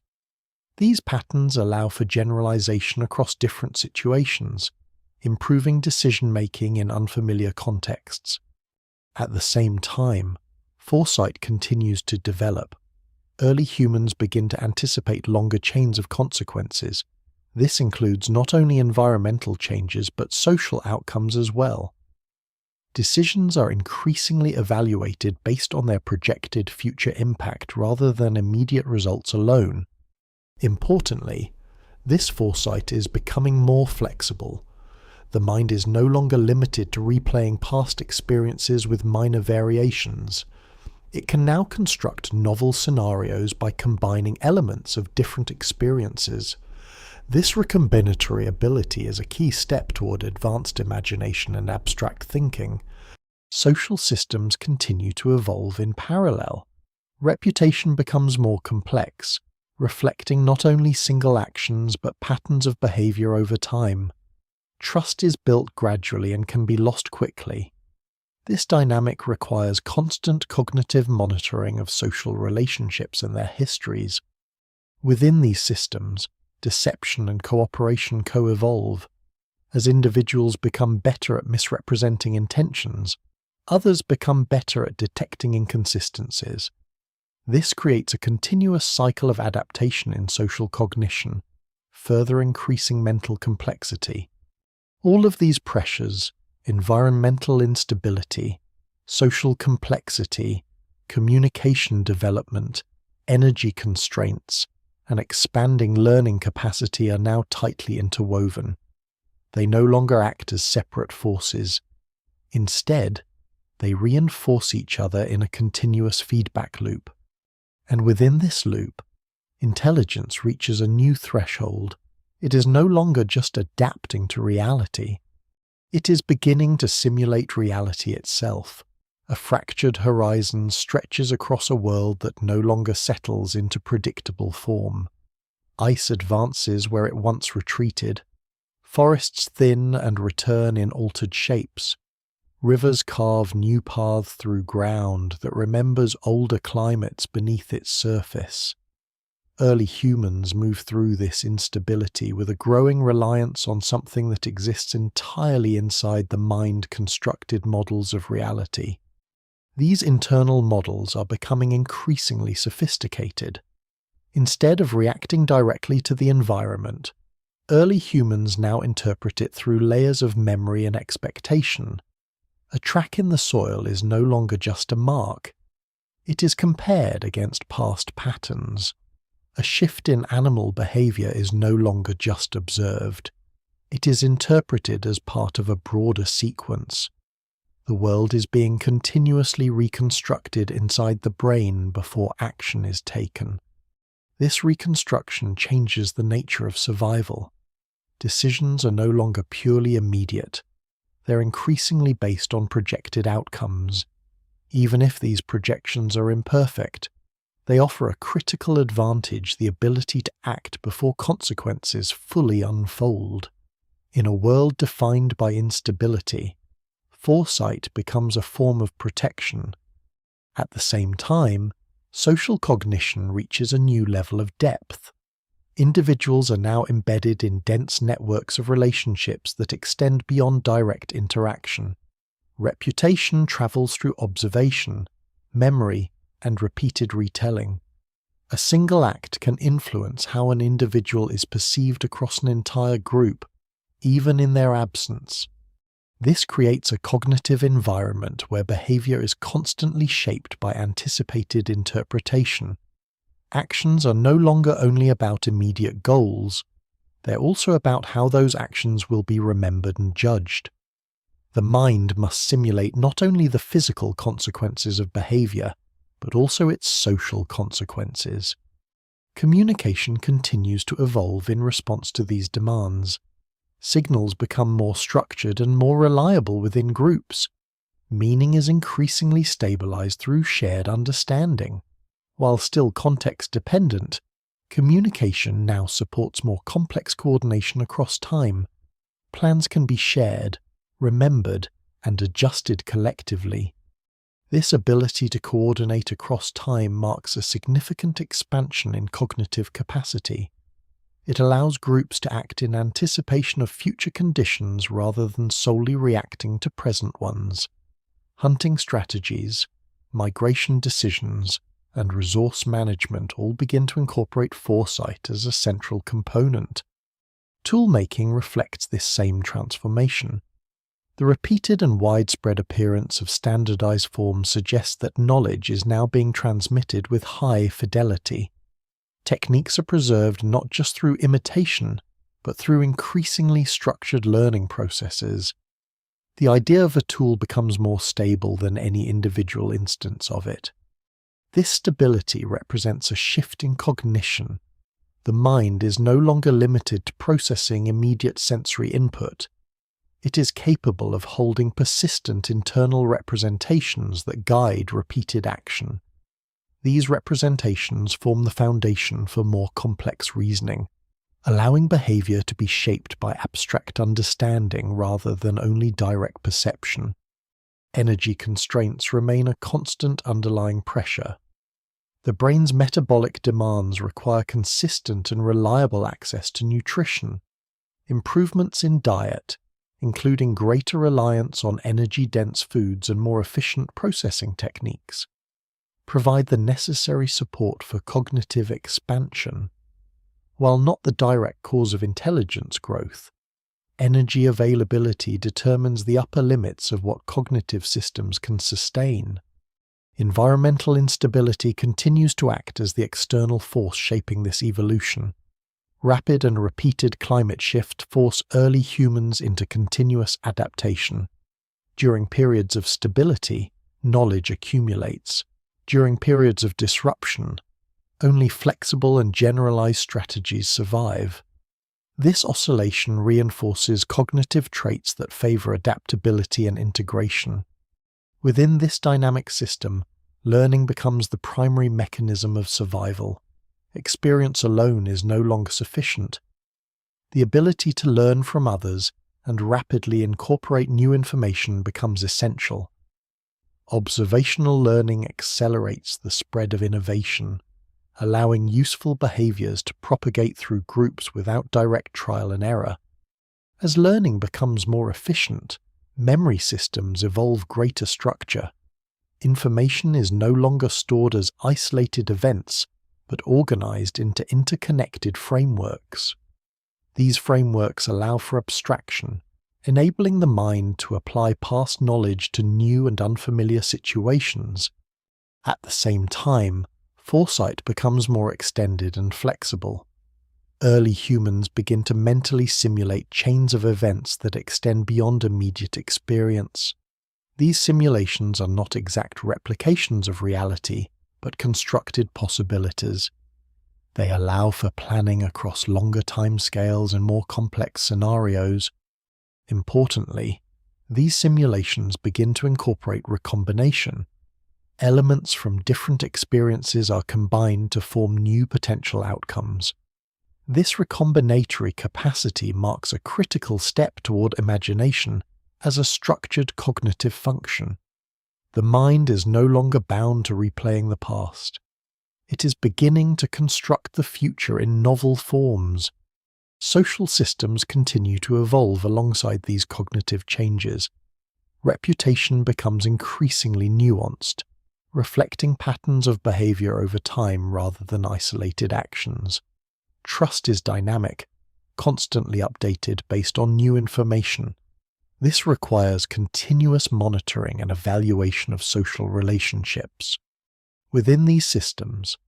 These patterns allow for generalization across different situations, improving decision-making in unfamiliar contexts. At the same time, foresight continues to develop. Early humans begin to anticipate longer chains of consequences. This includes not only environmental changes but social outcomes as well. Decisions are increasingly evaluated based on their projected future impact rather than immediate results alone. Importantly, this foresight is becoming more flexible. The mind is no longer limited to replaying past experiences with minor variations. It can now construct novel scenarios by combining elements of different experiences. This recombinatory ability is a key step toward advanced imagination and abstract thinking. Social systems continue to evolve in parallel. Reputation becomes more complex, reflecting not only single actions but patterns of behavior over time. Trust is built gradually and can be lost quickly. This dynamic requires constant cognitive monitoring of social relationships and their histories. Within these systems, deception and cooperation co-evolve. As individuals become better at misrepresenting intentions, others become better at detecting inconsistencies. This creates a continuous cycle of adaptation in social cognition, further increasing mental complexity. All of these pressures, environmental instability, social complexity, communication development, energy constraints, and expanding learning capacity are now tightly interwoven. They no longer act as separate forces. Instead, they reinforce each other in a continuous feedback loop. And within this loop, intelligence reaches a new threshold. It is no longer just adapting to reality. It is beginning to simulate reality itself. A fractured horizon stretches across a world that no longer settles into predictable form. Ice advances where it once retreated. Forests thin and return in altered shapes. Rivers carve new paths through ground that remembers older climates beneath its surface. Early humans move through this instability with a growing reliance on something that exists entirely inside the mind-constructed models of reality. These internal models are becoming increasingly sophisticated. Instead of reacting directly to the environment, early humans now interpret it through layers of memory and expectation. A track in the soil is no longer just a mark. It is compared against past patterns. A shift in animal behavior is no longer just observed. It is interpreted as part of a broader sequence. The world is being continuously reconstructed inside the brain before action is taken. This reconstruction changes the nature of survival. Decisions are no longer purely immediate. They're increasingly based on projected outcomes. Even if these projections are imperfect, they offer a critical advantage: the ability to act before consequences fully unfold. In a world defined by instability, foresight becomes a form of protection. At the same time, social cognition reaches a new level of depth. Individuals are now embedded in dense networks of relationships that extend beyond direct interaction. Reputation travels through observation, memory, and repeated retelling. A single act can influence how an individual is perceived across an entire group, even in their absence. This creates a cognitive environment where behavior is constantly shaped by anticipated interpretation. Actions are no longer only about immediate goals, they're also about how those actions will be remembered and judged. The mind must simulate not only the physical consequences of behavior, but also its social consequences. Communication continues to evolve in response to these demands. Signals become more structured and more reliable within groups. Meaning is increasingly stabilized through shared understanding. While still context-dependent, communication now supports more complex coordination across time. Plans can be shared, remembered, and adjusted collectively. This ability to coordinate across time marks a significant expansion in cognitive capacity. It allows groups to act in anticipation of future conditions rather than solely reacting to present ones. Hunting strategies, migration decisions, and resource management all begin to incorporate foresight as a central component. Toolmaking reflects this same transformation. The repeated and widespread appearance of standardized forms suggests that knowledge is now being transmitted with high fidelity. Techniques are preserved not just through imitation, but through increasingly structured learning processes. The idea of a tool becomes more stable than any individual instance of it. This stability represents a shift in cognition. The mind is no longer limited to processing immediate sensory input. It is capable of holding persistent internal representations that guide repeated action. These representations form the foundation for more complex reasoning, allowing behavior to be shaped by abstract understanding rather than only direct perception. Energy constraints remain a constant underlying pressure. The brain's metabolic demands require consistent and reliable access to nutrition. Improvements in diet, including greater reliance on energy-dense foods and more efficient processing techniques, provide the necessary support for cognitive expansion. While not the direct cause of intelligence growth, energy availability determines the upper limits of what cognitive systems can sustain. Environmental instability continues to act as the external force shaping this evolution. Rapid and repeated climate shift force early humans into continuous adaptation. During periods of stability, knowledge accumulates. During periods of disruption, only flexible and generalized strategies survive. This oscillation reinforces cognitive traits that favor adaptability and integration. Within this dynamic system, learning becomes the primary mechanism of survival. Experience alone is no longer sufficient. The ability to learn from others and rapidly incorporate new information becomes essential. Observational learning accelerates the spread of innovation, allowing useful behaviors to propagate through groups without direct trial and error. As learning becomes more efficient, memory systems evolve greater structure. Information is no longer stored as isolated events, but organized into interconnected frameworks. These frameworks allow for abstraction, enabling the mind to apply past knowledge to new and unfamiliar situations. At the same time, foresight becomes more extended and flexible. Early humans begin to mentally simulate chains of events that extend beyond immediate experience. These simulations are not exact replications of reality, but constructed possibilities. They allow for planning across longer timescales and more complex scenarios. Importantly, these simulations begin to incorporate recombination. Elements from different experiences are combined to form new potential outcomes. This recombinatory capacity marks a critical step toward imagination as a structured cognitive function. The mind is no longer bound to replaying the past. It is beginning to construct the future in novel forms. Social systems continue to evolve alongside these cognitive changes. Reputation becomes increasingly nuanced, reflecting patterns of behavior over time rather than isolated actions. Trust is dynamic, constantly updated based on new information. This requires continuous monitoring and evaluation of social relationships. Within these systems,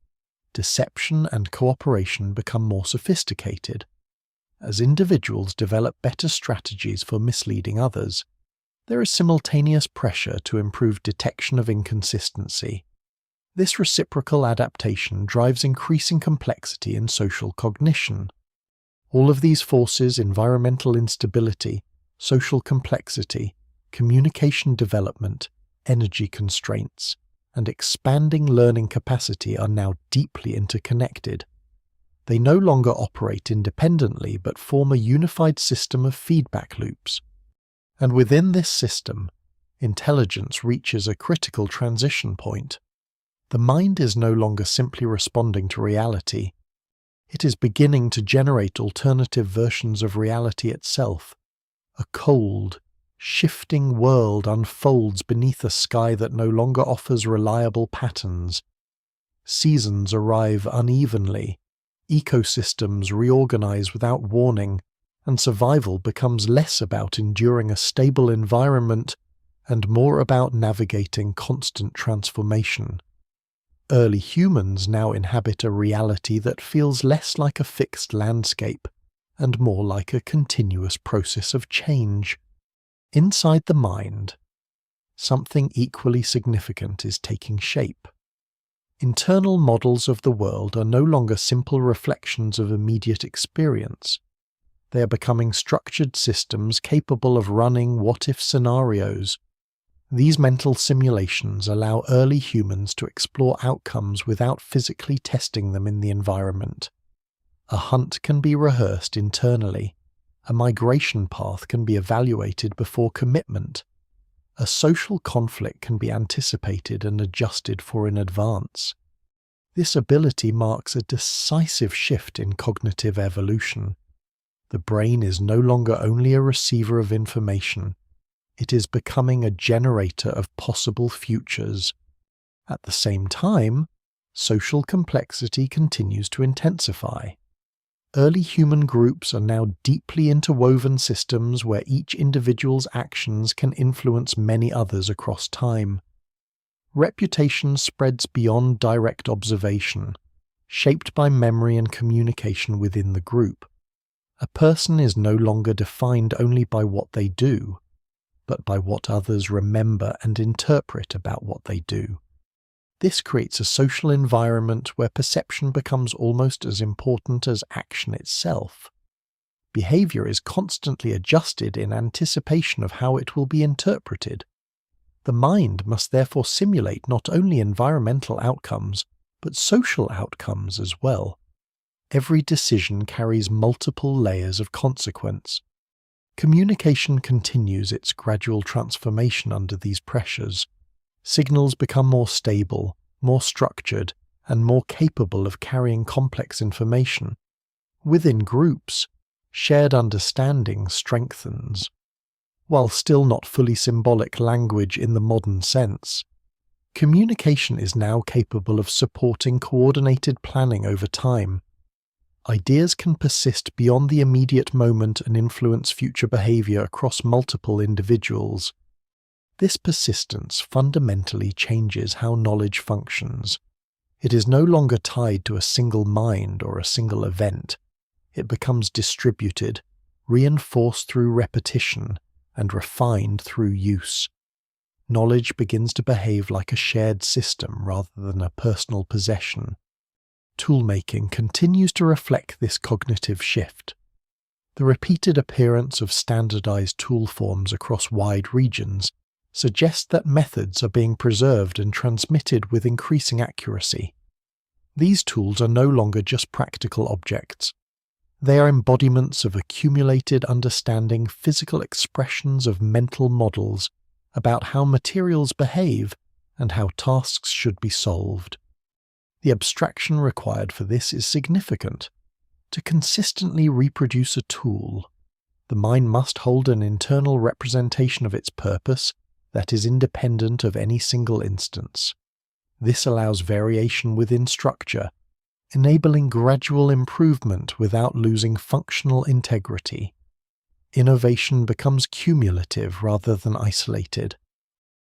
deception and cooperation become more sophisticated. As individuals develop better strategies for misleading others, there is simultaneous pressure to improve detection of inconsistency. This reciprocal adaptation drives increasing complexity in social cognition. All of these forces, environmental instability, social complexity, communication development, energy constraints, and expanding learning capacity are now deeply interconnected. They no longer operate independently but form a unified system of feedback loops. And within this system, intelligence reaches a critical transition point. The mind is no longer simply responding to reality. It is beginning to generate alternative versions of reality itself. A cold, shifting world unfolds beneath a sky that no longer offers reliable patterns. Seasons arrive unevenly, ecosystems reorganize without warning, and survival becomes less about enduring a stable environment and more about navigating constant transformation. Early humans now inhabit a reality that feels less like a fixed landscape and more like a continuous process of change. Inside the mind, something equally significant is taking shape. Internal models of the world are no longer simple reflections of immediate experience. They are becoming structured systems capable of running what-if scenarios. These mental simulations allow early humans to explore outcomes without physically testing them in the environment. A hunt can be rehearsed internally. A migration path can be evaluated before commitment. A social conflict can be anticipated and adjusted for in advance. This ability marks a decisive shift in cognitive evolution. The brain is no longer only a receiver of information. It is becoming a generator of possible futures. At the same time, social complexity continues to intensify. Early human groups are now deeply interwoven systems where each individual's actions can influence many others across time. Reputation spreads beyond direct observation, shaped by memory and communication within the group. A person is no longer defined only by what they do, but by what others remember and interpret about what they do. This creates a social environment where perception becomes almost as important as action itself. Behavior is constantly adjusted in anticipation of how it will be interpreted. The mind must therefore simulate not only environmental outcomes, but social outcomes as well. Every decision carries multiple layers of consequence. Communication continues its gradual transformation under these pressures. Signals become more stable, more structured, and more capable of carrying complex information. Within groups, shared understanding strengthens. While still not fully symbolic language in the modern sense, communication is now capable of supporting coordinated planning over time. Ideas can persist beyond the immediate moment and influence future behavior across multiple individuals. This persistence fundamentally changes how knowledge functions. It is no longer tied to a single mind or a single event. It becomes distributed, reinforced through repetition, and refined through use. Knowledge begins to behave like a shared system rather than a personal possession. Toolmaking continues to reflect this cognitive shift. The repeated appearance of standardized tool forms across wide regions suggests that methods are being preserved and transmitted with increasing accuracy. These tools are no longer just practical objects. They are embodiments of accumulated understanding, physical expressions of mental models about how materials behave and how tasks should be solved. The abstraction required for this is significant. To consistently reproduce a tool, the mind must hold an internal representation of its purpose that is independent of any single instance. This allows variation within structure, enabling gradual improvement without losing functional integrity. Innovation becomes cumulative rather than isolated.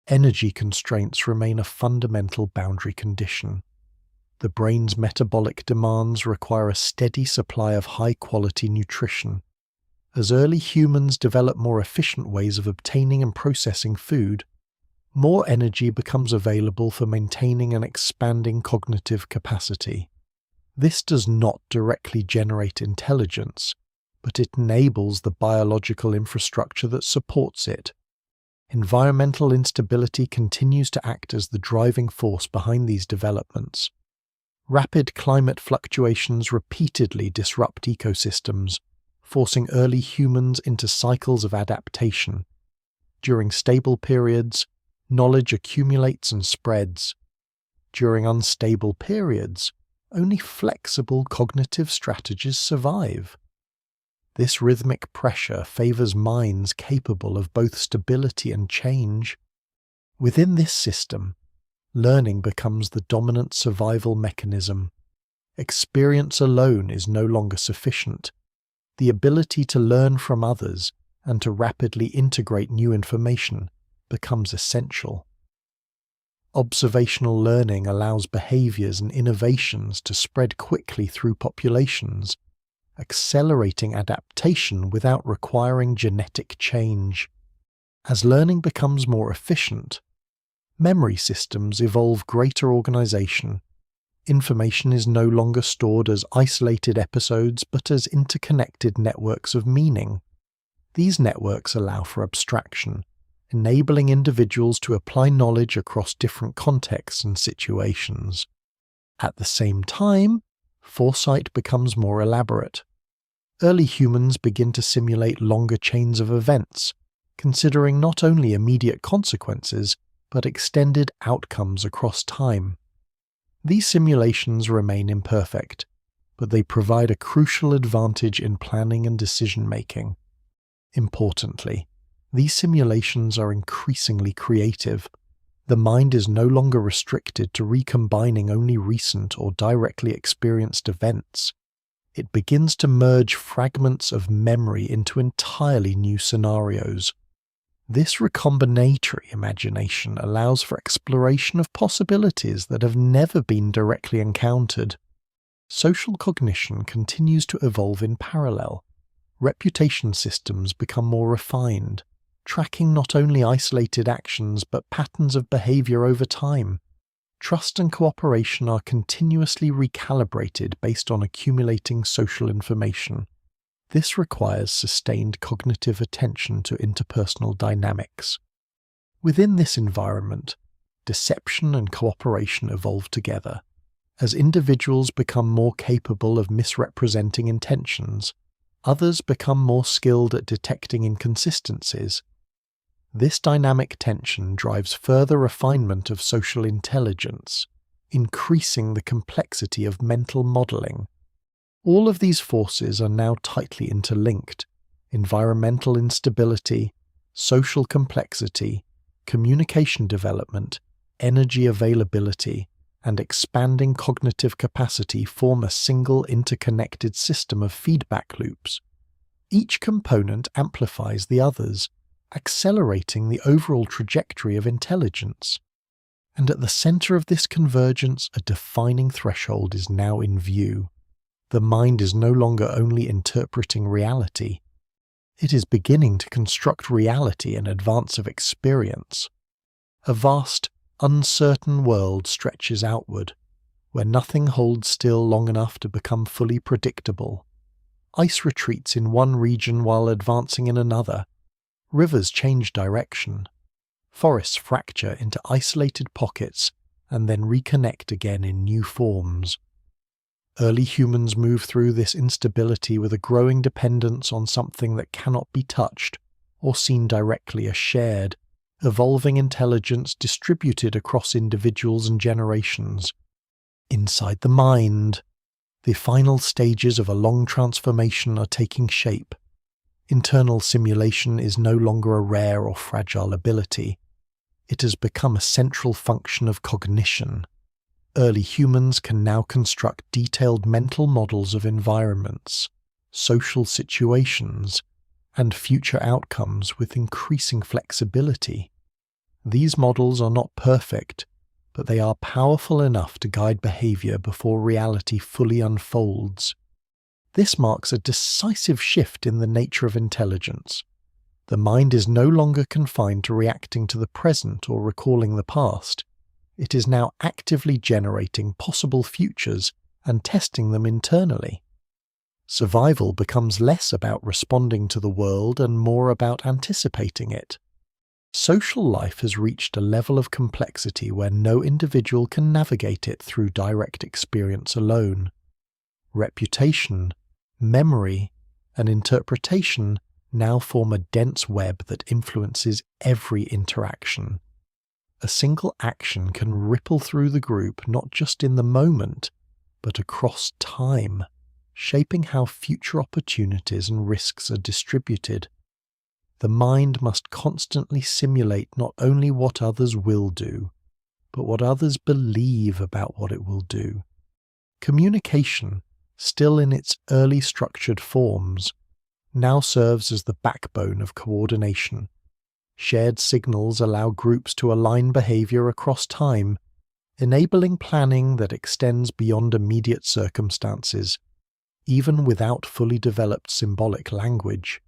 Energy constraints remain a fundamental boundary condition. The brain's metabolic demands require a steady supply of high-quality nutrition. As early humans develop more efficient ways of obtaining and processing food, more energy becomes available for maintaining and expanding cognitive capacity. This does not directly generate intelligence, but it enables the biological infrastructure that supports it. Environmental instability continues to act as the driving force behind these developments. Rapid climate fluctuations repeatedly disrupt ecosystems, forcing early humans into cycles of adaptation. During stable periods, knowledge accumulates and spreads. During unstable periods, only flexible cognitive strategies survive. This rhythmic pressure favors minds capable of both stability and change. Within this system, learning becomes the dominant survival mechanism. Experience alone is no longer sufficient. The ability to learn from others and to rapidly integrate new information becomes essential. Observational learning allows behaviors and innovations to spread quickly through populations, accelerating adaptation without requiring genetic change. As learning becomes more efficient, memory systems evolve greater organization. Information is no longer stored as isolated episodes but as interconnected networks of meaning. These networks allow for abstraction, enabling individuals to apply knowledge across different contexts and situations. At the same time, foresight becomes more elaborate. Early humans begin to simulate longer chains of events, considering not only immediate consequences, but extended outcomes across time. These simulations remain imperfect, but they provide a crucial advantage in planning and decision-making. Importantly, these simulations are increasingly creative. The mind is no longer restricted to recombining only recent or directly experienced events. It begins to merge fragments of memory into entirely new scenarios. This recombinatory imagination allows for exploration of possibilities that have never been directly encountered. Social cognition continues to evolve in parallel. Reputation systems become more refined, tracking not only isolated actions but patterns of behavior over time. Trust and cooperation are continuously recalibrated based on accumulating social information. This requires sustained cognitive attention to interpersonal dynamics. Within this environment, deception and cooperation evolve together. As individuals become more capable of misrepresenting intentions, others become more skilled at detecting inconsistencies. This dynamic tension drives further refinement of social intelligence, increasing the complexity of mental modeling. All of these forces are now tightly interlinked: environmental instability, social complexity, communication development, energy availability, and expanding cognitive capacity form a single interconnected system of feedback loops. Each component amplifies the others, accelerating the overall trajectory of intelligence. And at the center of this convergence, a defining threshold is now in view. The mind is no longer only interpreting reality. It is beginning to construct reality in advance of experience. A vast, uncertain world stretches outward, where nothing holds still long enough to become fully predictable. Ice retreats in one region while advancing in another. Rivers change direction. Forests fracture into isolated pockets and then reconnect again in new forms. Early humans move through this instability with a growing dependence on something that cannot be touched or seen directly as shared, evolving intelligence distributed across individuals and generations. Inside the mind, the final stages of a long transformation are taking shape. Internal simulation is no longer a rare or fragile ability. It has become a central function of cognition. Early humans can now construct detailed mental models of environments, social situations, and future outcomes with increasing flexibility. These models are not perfect, but they are powerful enough to guide behavior before reality fully unfolds. This marks a decisive shift in the nature of intelligence. The mind is no longer confined to reacting to the present or recalling the past. It is now actively generating possible futures and testing them internally. Survival becomes less about responding to the world and more about anticipating it. Social life has reached a level of complexity where no individual can navigate it through direct experience alone. Reputation, memory, and interpretation now form a dense web that influences every interaction. A single action can ripple through the group not just in the moment, but across time, shaping how future opportunities and risks are distributed. The mind must constantly simulate not only what others will do, but what others believe about what it will do. Communication, still in its early structured forms, now serves as the backbone of coordination. Shared signals allow groups to align behavior across time, enabling planning that extends beyond immediate circumstances. Even without fully developed symbolic language,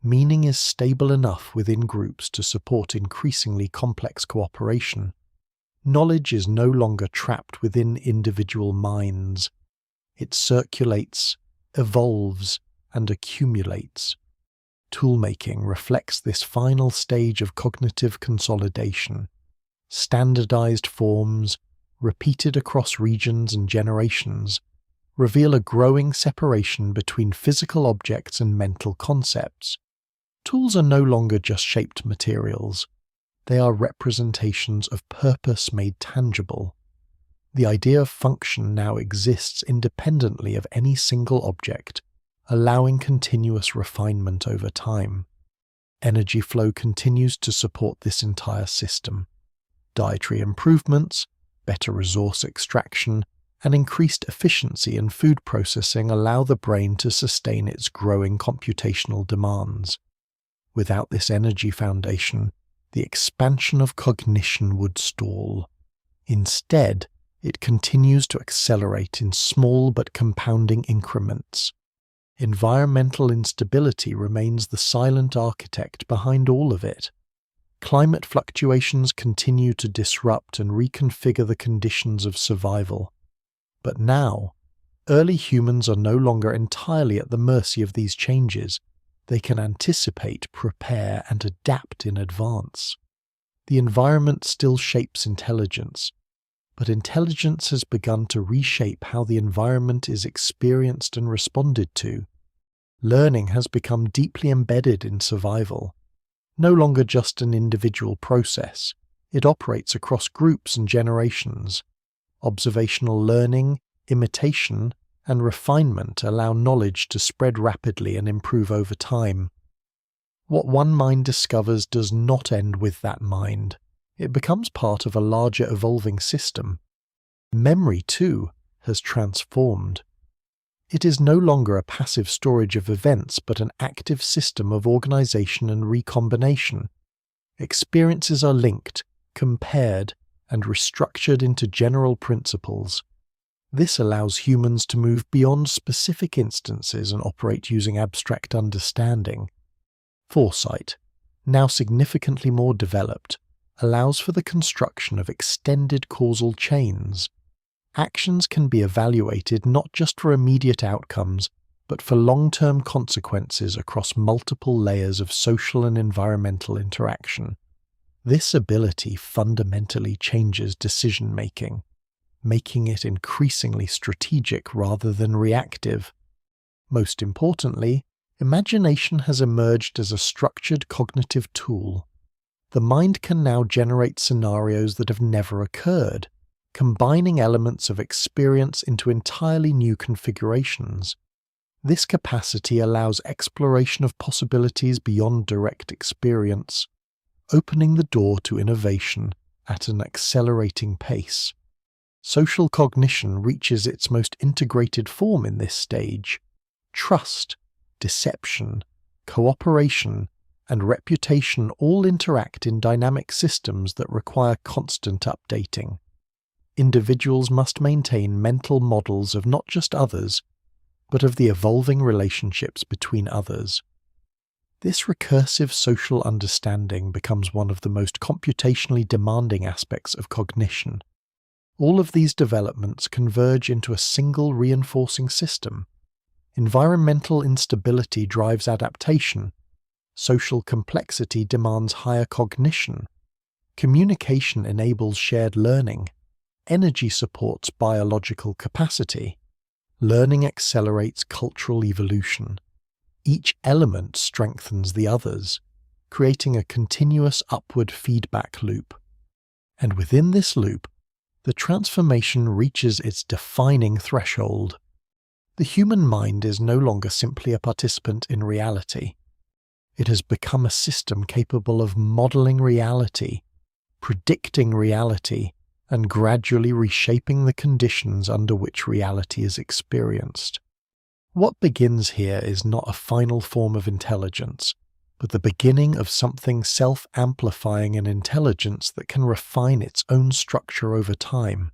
meaning is stable enough within groups to support increasingly complex cooperation. Knowledge is no longer trapped within individual minds. It circulates, evolves, and accumulates. Toolmaking reflects this final stage of cognitive consolidation. Standardized forms, repeated across regions and generations, reveal a growing separation between physical objects and mental concepts. Tools are no longer just shaped materials. They are representations of purpose made tangible. The idea of function now exists independently of any single object, allowing continuous refinement over time. Energy flow continues to support this entire system. Dietary improvements, better resource extraction, and increased efficiency in food processing allow the brain to sustain its growing computational demands. Without this energy foundation, the expansion of cognition would stall. Instead, it continues to accelerate in small but compounding increments. Environmental instability remains the silent architect behind all of it. Climate fluctuations continue to disrupt and reconfigure the conditions of survival. But now, early humans are no longer entirely at the mercy of these changes. They can anticipate, prepare, and adapt in advance. The environment still shapes intelligence, but intelligence has begun to reshape how the environment is experienced and responded to. Learning has become deeply embedded in survival. No longer just an individual process, it operates across groups and generations. Observational learning, imitation, and refinement allow knowledge to spread rapidly and improve over time. What one mind discovers does not end with that mind. It becomes part of a larger evolving system. Memory, too, has transformed. It is no longer a passive storage of events but an active system of organization and recombination. Experiences are linked, compared, and restructured into general principles. This allows humans to move beyond specific instances and operate using abstract understanding. Foresight, now significantly more developed, allows for the construction of extended causal chains. Actions can be evaluated not just for immediate outcomes, but for long-term consequences across multiple layers of social and environmental interaction. This ability fundamentally changes decision-making, making it increasingly strategic rather than reactive. Most importantly, imagination has emerged as a structured cognitive tool. The mind can now generate scenarios that have never occurred, combining elements of experience into entirely new configurations. This capacity allows exploration of possibilities beyond direct experience, opening the door to innovation at an accelerating pace. Social cognition reaches its most integrated form in this stage. Trust, deception, cooperation, and reputation all interact in dynamic systems that require constant updating. Individuals must maintain mental models of not just others, but of the evolving relationships between others. This recursive social understanding becomes one of the most computationally demanding aspects of cognition. All of these developments converge into a single reinforcing system. Environmental instability drives adaptation. Social complexity demands higher cognition. Communication enables shared learning. Energy supports biological capacity. Learning accelerates cultural evolution. Each element strengthens the others, creating a continuous upward feedback loop. And within this loop, the transformation reaches its defining threshold. The human mind is no longer simply a participant in reality. It has become a system capable of modeling reality, predicting reality, and gradually reshaping the conditions under which reality is experienced. What begins here is not a final form of intelligence, but the beginning of something self-amplifying an intelligence that can refine its own structure over time.